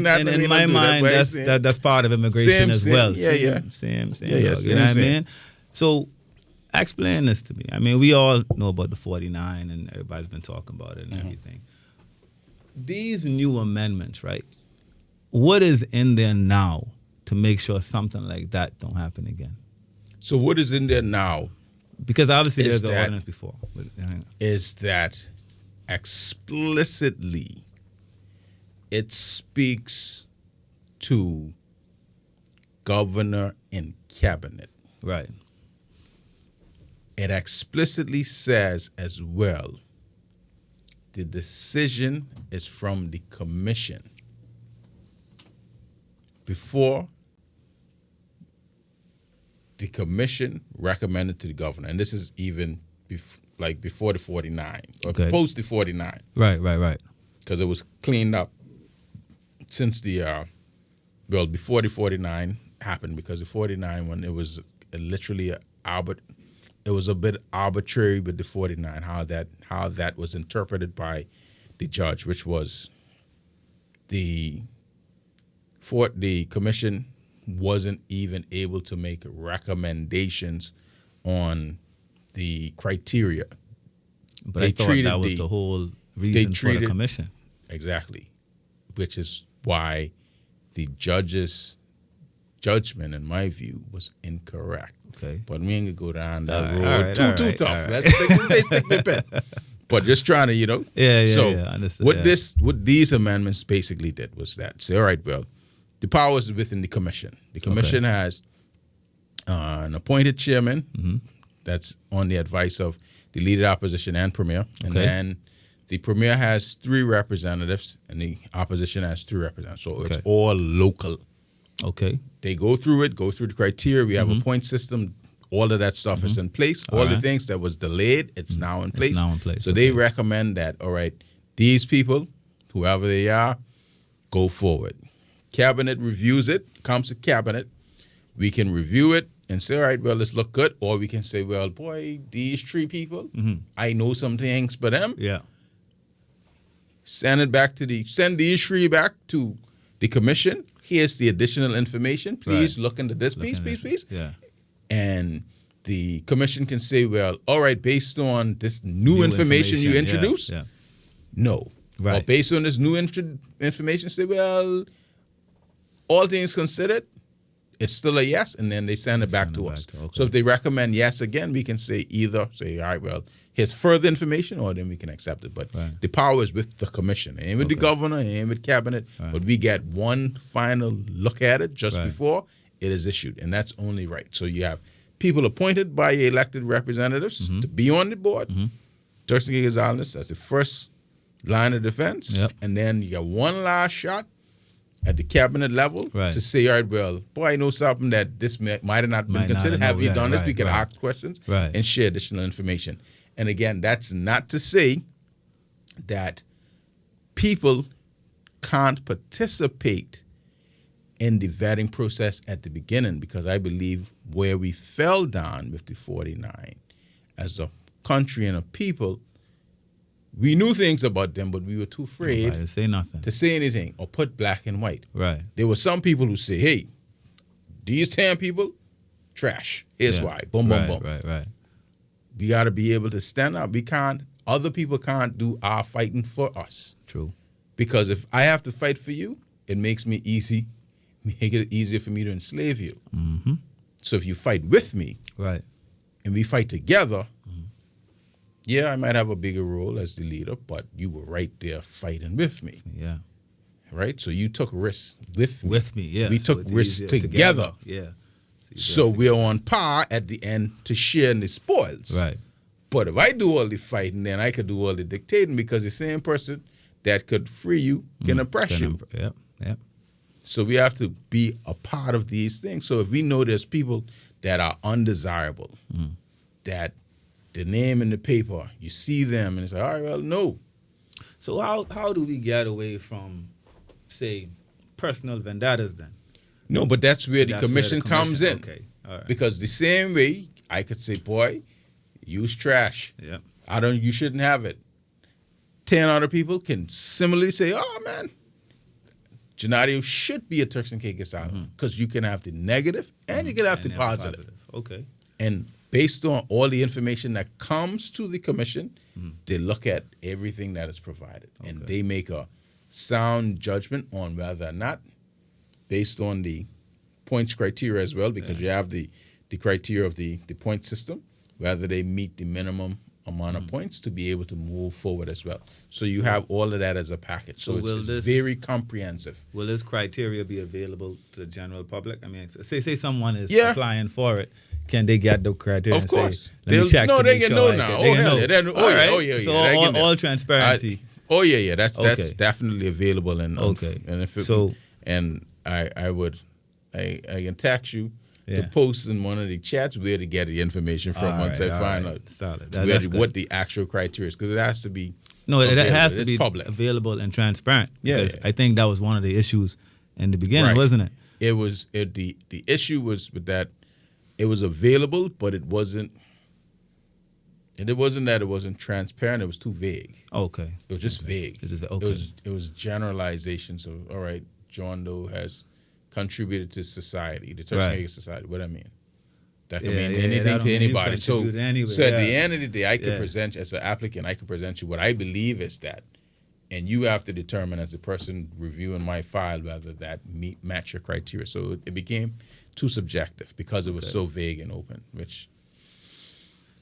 there. And in my mind, that's part of immigration as well. Same. You know what I mean? So, explain this to me. I mean, we all know about the 49, and everybody's been talking about it and everything. These new amendments, right? What is in there now to make sure something like that don't happen again? So, what is in there now? Because obviously there's the ordinance before. Is that explicitly it speaks to governor and cabinet. Right. It explicitly says as well, the decision is from the commission. Before, the commission recommended to the governor, and this is even before the 49, or post the 49. Right. Because it was cleaned up since before the 49 happened, because the 49 one, it was literally it was a bit arbitrary with the 49, how that was interpreted by the judge, which was the commission wasn't even able to make recommendations on the criteria. But I thought that was the whole reason for the commission. Exactly. Which is why the judge's judgment, in my view, was incorrect. Okay. But we ain't gonna go down that road too tough. Right. Let's stick the pen. But just trying to, So what these amendments basically did was that say, all right, well, the powers is within the commission. The commission has an appointed chairman that's on the advice of the leader of the opposition and premier. And then the premier has 3 representatives and the opposition has 3 representatives. So it's all local. Okay. They go through the criteria. We have a point system. All of that stuff is in place. All the things that was delayed, it's now in place. So they recommend that, all right, these people, whoever they are, go forward. Cabinet reviews it, comes to cabinet. We can review it and say, all right, well, let's look good. Or we can say, well, boy, these 3 people, I know some things for them. Yeah. Send these 3 back to the commission. Here's the additional information. Please look into this piece. Yeah. And the commission can say, well, all right, based on this new information you introduced, no. Right. Or based on this new information, say, well, all things considered, it's still a yes, and then they send it back to us. So if they recommend yes again, we can say all right, well, here's further information, or then we can accept it. But the power is with the commission, and with the governor, and with cabinet. But we get one final look at it just before, it is issued, and that's only right. So you have people appointed by your elected representatives to be on the board. Turks and Caicos Islanders, that's the first line of defense. Yep. And then you got one last shot at the cabinet level to say, all right, well, boy, I know something that this might have not been considered. Have you done this? We can ask questions and share additional information. And again, that's not to say that people can't participate in the vetting process at the beginning, because I believe where we fell down with the 49 as a country and a people, we knew things about them, but we were too afraid to say nothing, to say anything or put black and white. Right. There were some people who say, hey, these 10 people, trash. Here's why. Boom, boom, boom. Right. We got to be able to stand up. Other people can't do our fighting for us. True. Because if I have to fight for you, it makes it easier for me to enslave you. Mm-hmm. So if you fight with me, right, and we fight together, I might have a bigger role as the leader, but you were right there fighting with me. Yeah. Right? So you took risks with me. With me, yeah. We took risks together. Yeah. So we're on par at the end to share in the spoils. Right. But if I do all the fighting, then I could do all the dictating, because the same person that could free you can oppress you. Yep. So we have to be a part of these things. So if we know there's people that are undesirable, that the name in the paper, you see them and it's like, all right, well, no. So how do we get away from, say, personal vendettas then? No, but that's where the commission comes in. Okay, all right. Because the same way I could say, boy, use trash. Yeah. You shouldn't have it. 10 other people can similarly say, oh, man, Genadio should be a Turks and Caicos Island, because you can have the negative and you can have the positive. Okay. And based on all the information that comes to the commission, they look at everything that is provided. Okay. And they make a sound judgment on whether or not, based on the points criteria as well, because you have the criteria of the point system, whether they meet the minimum amount of points to be able to move forward as well. So you have all of that as a package. So it's very comprehensive. Will this criteria be available to the general public? I mean, say someone is applying for it. Can they get the criteria? Of course. Let me check. No, they can know now. So all transparency. That's definitely available. And I can text you to post in one of the chats where to get the information from once I find out what the actual criteria is, because it has to be it has to be public, available and transparent. Because I think that was one of the issues in the beginning, wasn't it? It was the issue was with that it was available, but it wasn't. And it wasn't that it wasn't transparent; it was too vague. Okay, it was just vague. It was generalizations of, all right, John Doe has contributed to society, the Turks and Caicos society. What I mean, that can mean anything to anybody. So at the end of the day, I could present as an applicant. I could present you what I believe is that, and you have to determine as a person reviewing my file whether that match your criteria. So it became too subjective because it was so vague and open. Which,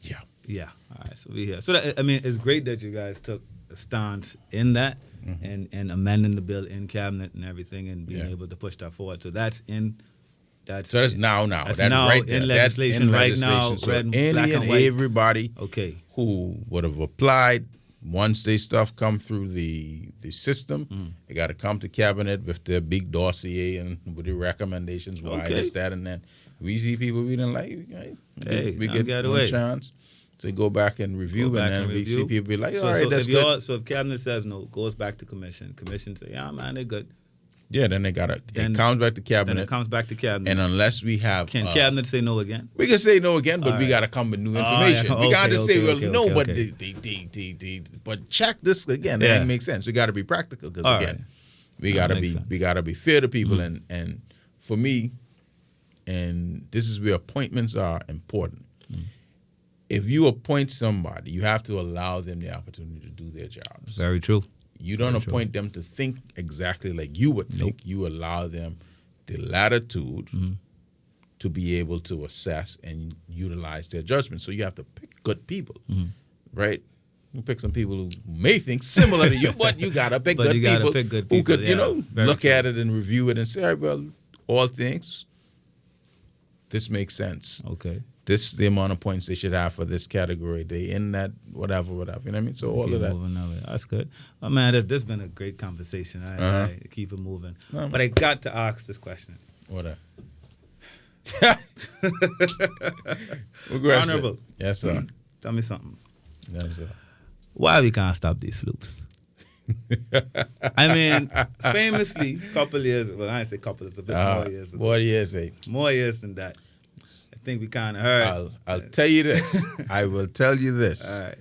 yeah. All right. So So it's great that you guys took a stance in that. And amending the bill in cabinet and everything, and being able to push that forward. So that's in. That's now. That's now right in legislation right now. So red, any black and white. everybody who would have applied, once their stuff come through the system, they got to come to cabinet with their big dossier and with the recommendations, why this, that, and that. We see people we didn't like. We get one chance to go back and review, and then we see people be like, all right, that's good. So if cabinet says no, it goes back to commission. Commission say, yeah, man, they're good. Yeah, then it comes back to cabinet. Then it comes back to cabinet. And unless we have... Can cabinet say no again? We can say no again, but we got to come with new information. We got to say, but check this again. That doesn't make sense. We got to be practical, because again, we got to be fair to people. And for me, and this is where appointments are important. If you appoint somebody, you have to allow them the opportunity to do their jobs. Very true. You don't appoint them to think exactly like you would think. You allow them the latitude to be able to assess and utilize their judgment. So you have to pick good people, right? You pick some people who may think similar to you, but you got to pick good people who could, look at it and review it and say, all right, well, all things this makes sense. Okay. This the amount of points they should have for this category. They in that whatever. You know what I mean? So all of that. Moving that way. That's good. Oh man, this has been a great conversation. I keep it moving. No, but I got to ask this question. What up? Honourable. Yes, sir. Tell me something. Yes, sir. Why we can't stop these sloops? I mean, famously, couple years. Well, I didn't say couple. It's a bit more years. More years, More years than that. I think we kind of heard. I'll tell you this. I will tell you this. All right.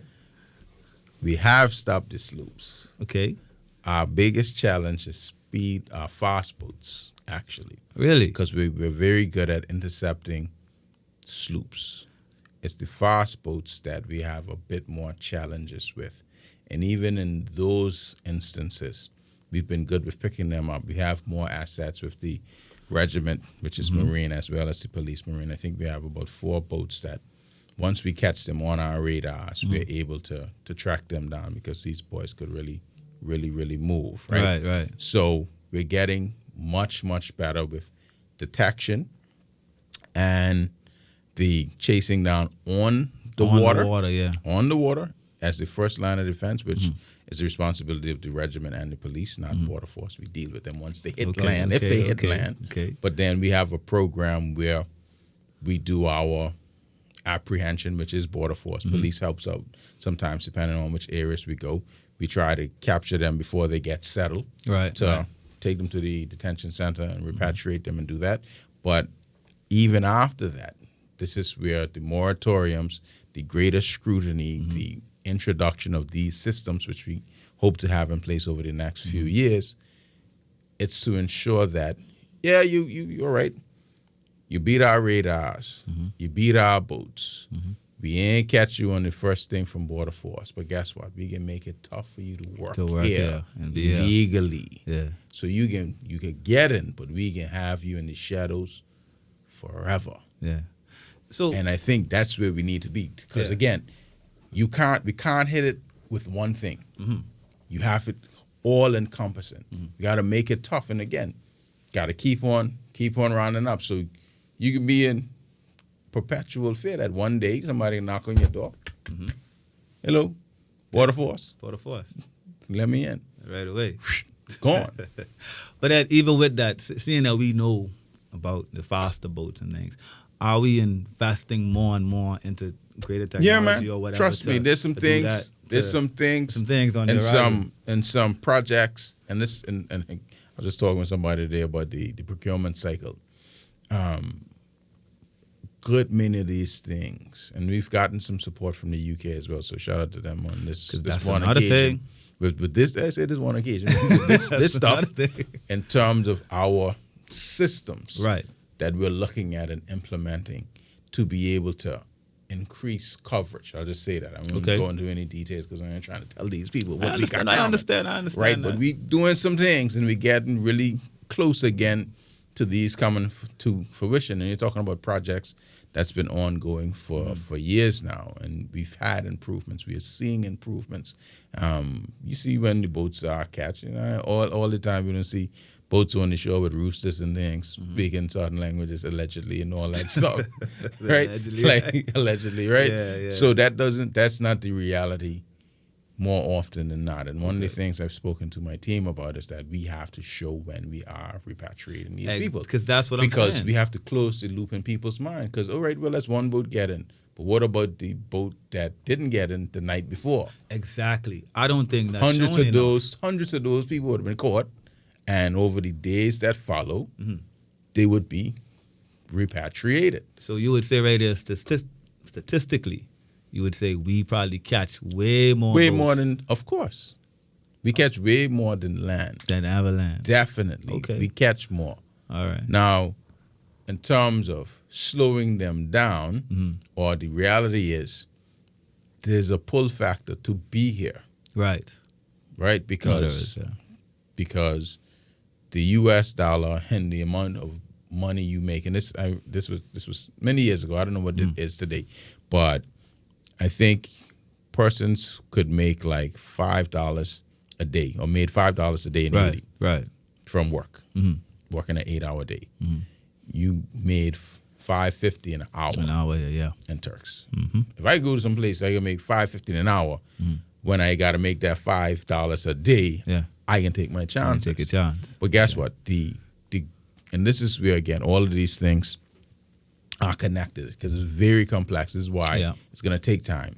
We have stopped the sloops. Okay. Our biggest challenge is speed, fast boats, actually. Really? Because we're very good at intercepting sloops. It's the fast boats that we have a bit more challenges with. And even in those instances, we've been good with picking them up. We have more assets with the regiment, which is Marine, as well as the police Marine. I think we have about 4 boats that once we catch them on our radars, we're able to track them down because these boys could really, really, really move. Right. Right. So we're getting much, much better with detection and the chasing down on the water. On the water as the first line of defense, which is the responsibility of the regiment and the police, not border force. We deal with them once they hit land, if they hit land. Okay. But then we have a program where we do our apprehension, which is border force. Police helps out sometimes, depending on which areas we go. We try to capture them before they get settled. Right. To take them to the detention center and repatriate them and do that. But even after that, this is where the moratoriums, the greater scrutiny, the introduction of these systems, which we hope to have in place over the next few years, it's to ensure that, you're right. You beat our radars. You beat our boats. We ain't catch you on the first thing from border force, but guess what? We can make it tough for you to work here and be legally. Yeah. So you can get in, but we can have you in the shadows forever. Yeah. So, and I think that's where we need to be, because again, we can't hit it with one thing. You have it all encompassing. You got to make it tough, and again, got to keep on rounding up. So you can be in perpetual fear that one day somebody knock on your door. Hello, border force. Let me in right away. Gone. But even with that, seeing that we know about the faster boats and things, are we investing more and more into greater technology or whatever? Trust me, there's some things. There's some things on the horizon. And some projects. And this and I was just talking with somebody today about the procurement cycle. Good many of these things, and we've gotten some support from the UK as well. So shout out to them on this one occasion. With this, I say this one occasion. this stuff in terms of our systems, right, that we're looking at and implementing to be able to increase coverage. I'll just say that. I won't go into any details because I'm not trying to tell these people what we got. I understand. Right, but we doing some things and we getting really close again to these coming to fruition. And you're talking about projects that's been ongoing for years now, and we've had improvements. We are seeing improvements. You see when the boats are catching, all the time we don't see boats on the shore with roosters and things, speaking certain languages allegedly and all that stuff, right? Allegedly, right? Yeah. So that's not the reality more often than not. And one of the things I've spoken to my team about is that we have to show when we are repatriating these people. Because that's what I'm saying. Because we have to close the loop in people's mind. Because, all right, well, that's one boat get in. But what about the boat that didn't get in the night before? Exactly. I don't think that's hundreds of those people would have been caught. And over the days that follow, they would be repatriated. So you would say right there, statistically, you would say we probably catch way more than, of course. We catch way more than land. Than ever land. Definitely. Okay. We catch more. All right. Now, in terms of slowing them down, or the reality is, there's a pull factor to be here. Right. Right? Because the U.S. dollar and the amount of money you make, and this was many years ago. I don't know what it is today, but I think persons could make like $5 a day, or made $5 a day in right, from work, working an 8-hour day. You made $5.50 an hour. An hour, yeah. In Turks. Mm-hmm. If I go to some place, I can make $5.50 an hour. When I got to make that $5 a day, I can take my chances. Take a chance. But guess what? And this is where, again, all of these things are connected because it's very complex. This is why it's going to take time.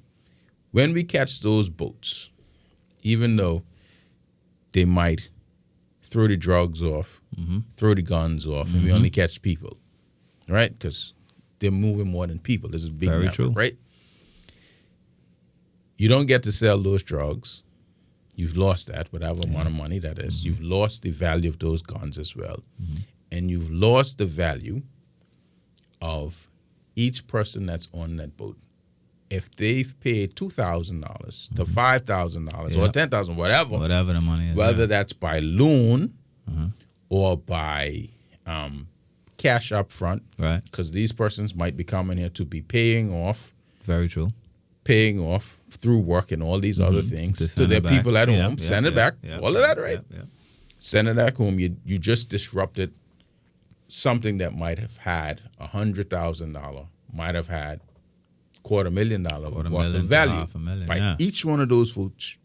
When we catch those boats, even though they might throw the drugs off, throw the guns off, and we only catch people, right? Because they're moving more than people. This is big Very network, true. right? You don't get to sell those drugs. You've lost that, whatever amount of money that is. You've lost the value of those guns as well. And you've lost the value of each person that's on that boat. If they've paid $2,000 to $5,000 or $10,000, whatever the money is, whether that's by loan or by cash up front, right? Because these persons might be coming here to be paying off. Very true. Paying off through work and all these other things to their people at home. Send it back. All of that, right? Send it back home. You just disrupted something that might have had $100,000, might have had $250,000 worth of value by each one of those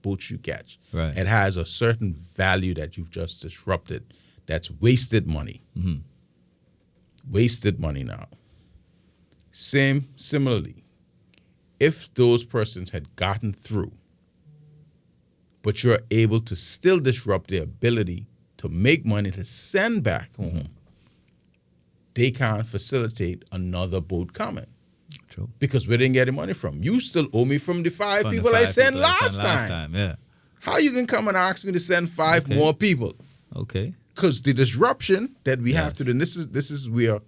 boats you catch. Right. It has a certain value that you've just disrupted. That's wasted money. Wasted money now. Similarly, if those persons had gotten through, but you're able to still disrupt their ability to make money to send back home, they can't facilitate another boat coming. True. Because we didn't get the money from. You still owe me from the five people I sent last time. Yeah. How you can come and ask me to send five more people? Okay. Because the disruption that we have to do, and this is where,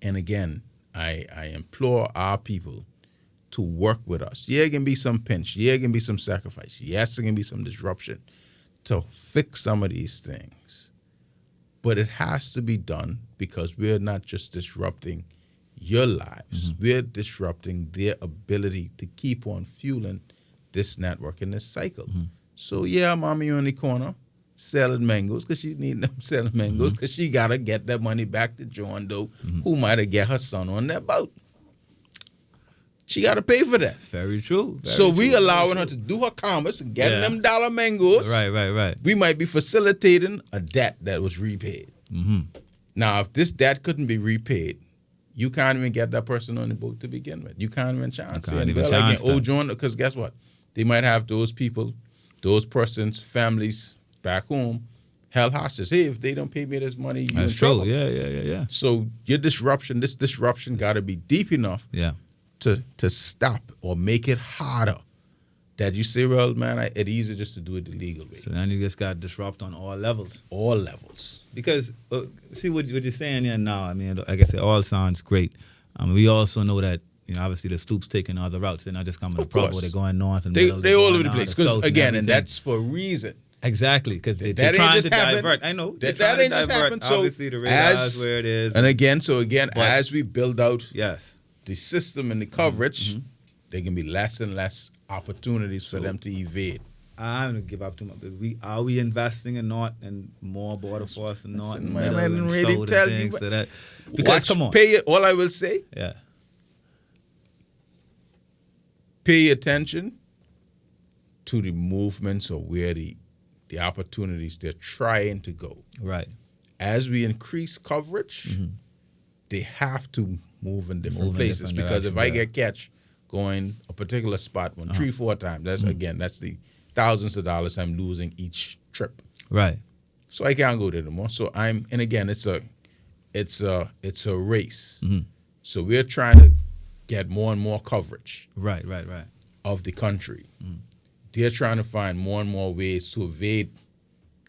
and again, I implore our people to work with us. Yeah, it can be some pinch. Yeah, it can be some sacrifice. Yes, it can be some disruption to fix some of these things. But it has to be done because we're not just disrupting your lives. We're disrupting their ability to keep on fueling this network and this cycle. So, yeah, mommy on the corner selling mangoes because she need them selling mangoes because she got to get that money back to John Doe who might have get her son on that boat. She got to pay for that. That's very true. So we allowing her to do her commerce and getting them dollar mangoes. Right. We might be facilitating a debt that was repaid. Now, if this debt couldn't be repaid, you can't even get that person on the boat to begin with. You can't even chance it. Oh, John, because guess what? They might have those people, those persons, families back home held hostage. Hey, if they don't pay me this money, you're in trouble. Yeah. So this disruption got to be deep enough to stop or make it harder. That you say, well, man, it's easier just to do it the legal way. So then you just got to disrupt on all levels. All levels. Because, see what you're saying here now, I mean, like I said, all sounds great. We also know that, obviously the Stoops taking other routes. They're not just coming to Provo. They're going north and middle. They're all over the place. Because, again, and that's for a reason. Exactly, because they're trying to divert. I know. That ain't just happened. So obviously the radar is where it is. And again, as we build out the system and the coverage, there can be less and less opportunities for them to evade. I'm going to give up too much. Are we investing in north and more border force and north and middle and really south tell and things you, so that, because come on. All I will say, pay attention to the movements or where the opportunities they're trying to go. Right. As we increase coverage, they have to move in different places because if I get catch going a particular spot 3-4 times, that's that's the thousands of dollars I'm losing each trip. Right. So I can't go there anymore. So and again, it's a race. So we're trying to get more and more coverage. Right. Of the country. They're trying to find more and more ways to evade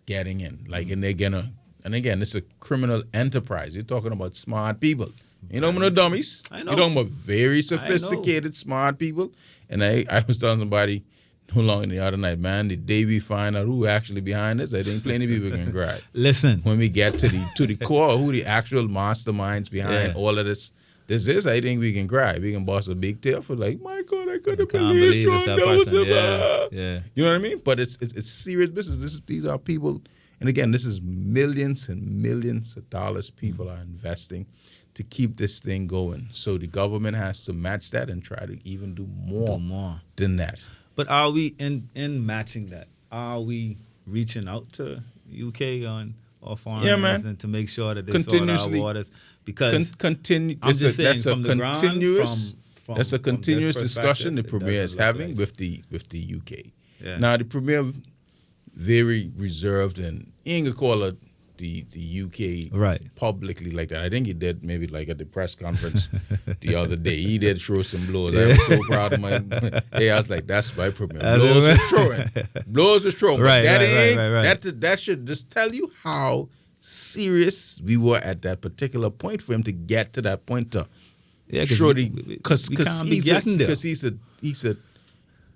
getting in. And they're gonna, and again, it's a criminal enterprise. You're talking about smart people. You know, no dummies. I know. You're talking about very sophisticated, smart people. And I was telling somebody no longer the other night, man, the day we find out who actually behind this, I think plenty of people can cry. Listen. When we get to the core, who the actual masterminds behind all of this is, I think we can cry. We can bust a big tail for like, my God, I couldn't believe John that person. Yeah. You know what I mean? But it's serious business. These are people, and again, this is millions and millions of dollars people are investing to keep this thing going. So the government has to match that and try to even do more than that. But are we in matching that? Are we reaching out to UK or foreigners and to make sure that they sort our waters? Because I'm just saying from the ground, that's a continuous discussion the Premier is having with the UK. Yeah. Now the Premier very reserved, and he ain't gonna call it the UK publicly like that. I think he did maybe like at the press conference the other day. He did throw some blows. I was so proud of my. I was like, that's my Premier. Blows was throwing. Blows was throwing. Right, that should just tell you how serious we were at that particular point for him to get to that point. Because he's a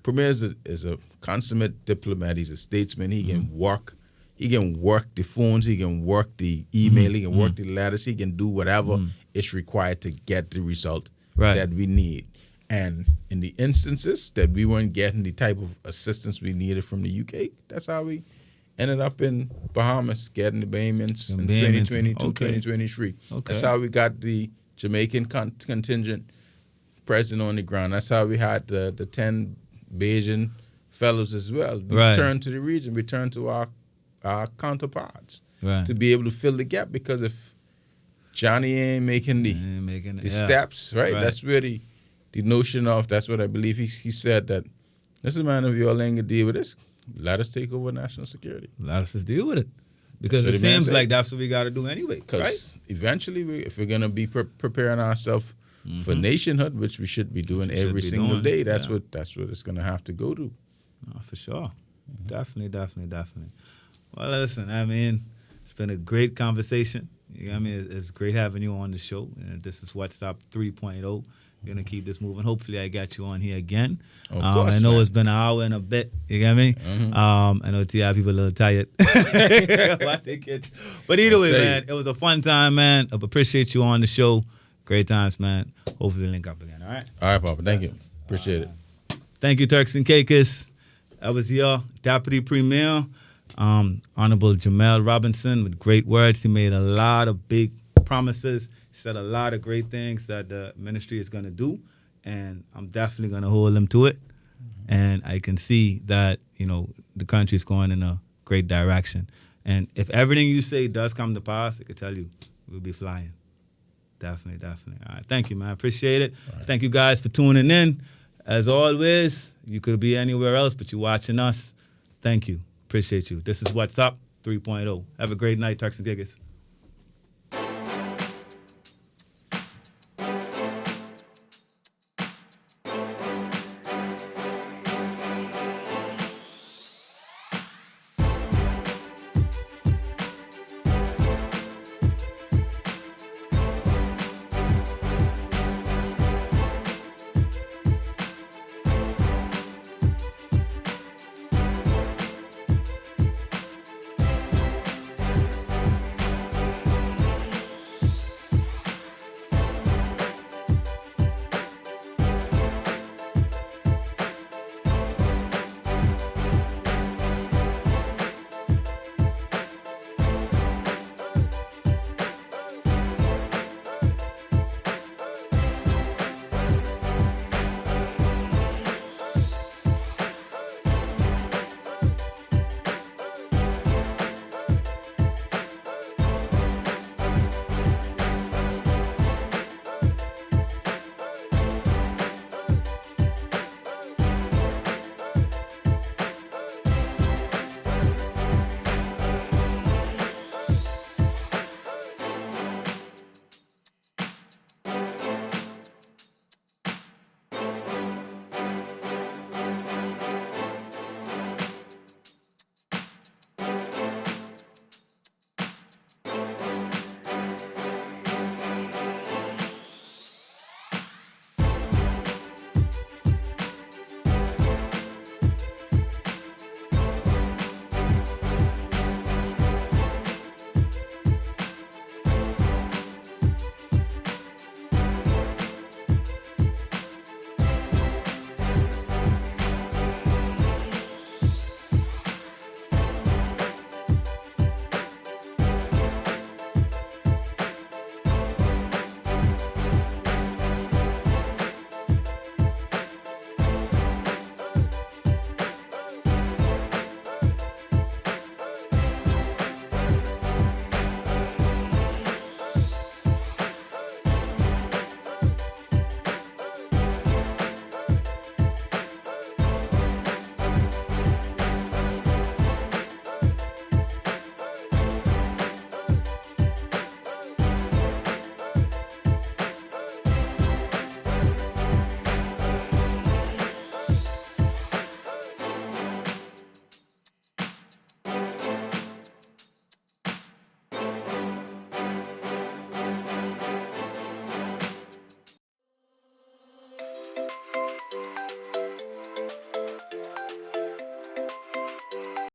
Premier is a consummate diplomat. He's a statesman. He can work. He can work the phones. He can work the email. He can work the letters. He can do whatever is required to get the result that we need. And in the instances that we weren't getting the type of assistance we needed from the UK, that's how we ended up in Bahamas getting the Bahamians in 2022, 2023. Okay. That's how we got the Jamaican contingent present on the ground. That's how we had the 10 Bayesian fellows as well. We returned to the region, returned to our counterparts to be able to fill the gap, because if Johnny ain't making the steps, right? That's where the notion of, that's what I believe he said, that this is, man, if you all ain't gonna deal with this, let us take over national security. Let us just deal with it. Because it seems like that's what we got to do anyway. Because eventually, if we're gonna be preparing ourselves for nationhood, which we should be doing every single day, that's what it's gonna have to go to. No, for sure. Definitely. Well, listen, I mean, it's been a great conversation. You know what I mean? It's great having you on the show. And this is What's Up 3.0. We're going to keep this moving. Hopefully, I got you on here again. Of course, I know it's been an hour and a bit. You get me? I know TI people a little tired. But either way, man, it was a fun time, man. I appreciate you on the show. Great times, man. Hopefully, link up again. All right? All right, Papa. Thank you. Appreciate it. Thank you, Turks and Caicos. That was your Deputy Premier, Honourable Jamell Robinson, with great words. He made a lot of big promises. He said a lot of great things that the ministry is going to do, and I'm definitely going to hold him to it. And I can see that, the country is going in a great direction. And if everything you say does come to pass, I can tell you, we'll be flying. Definitely. All right, thank you, man. Appreciate it. Right. Thank you guys for tuning in. As always, you could be anywhere else, but you're watching us. Thank you. Appreciate you. This is What's Up 3.0. Have a great night, Turks and Caicos.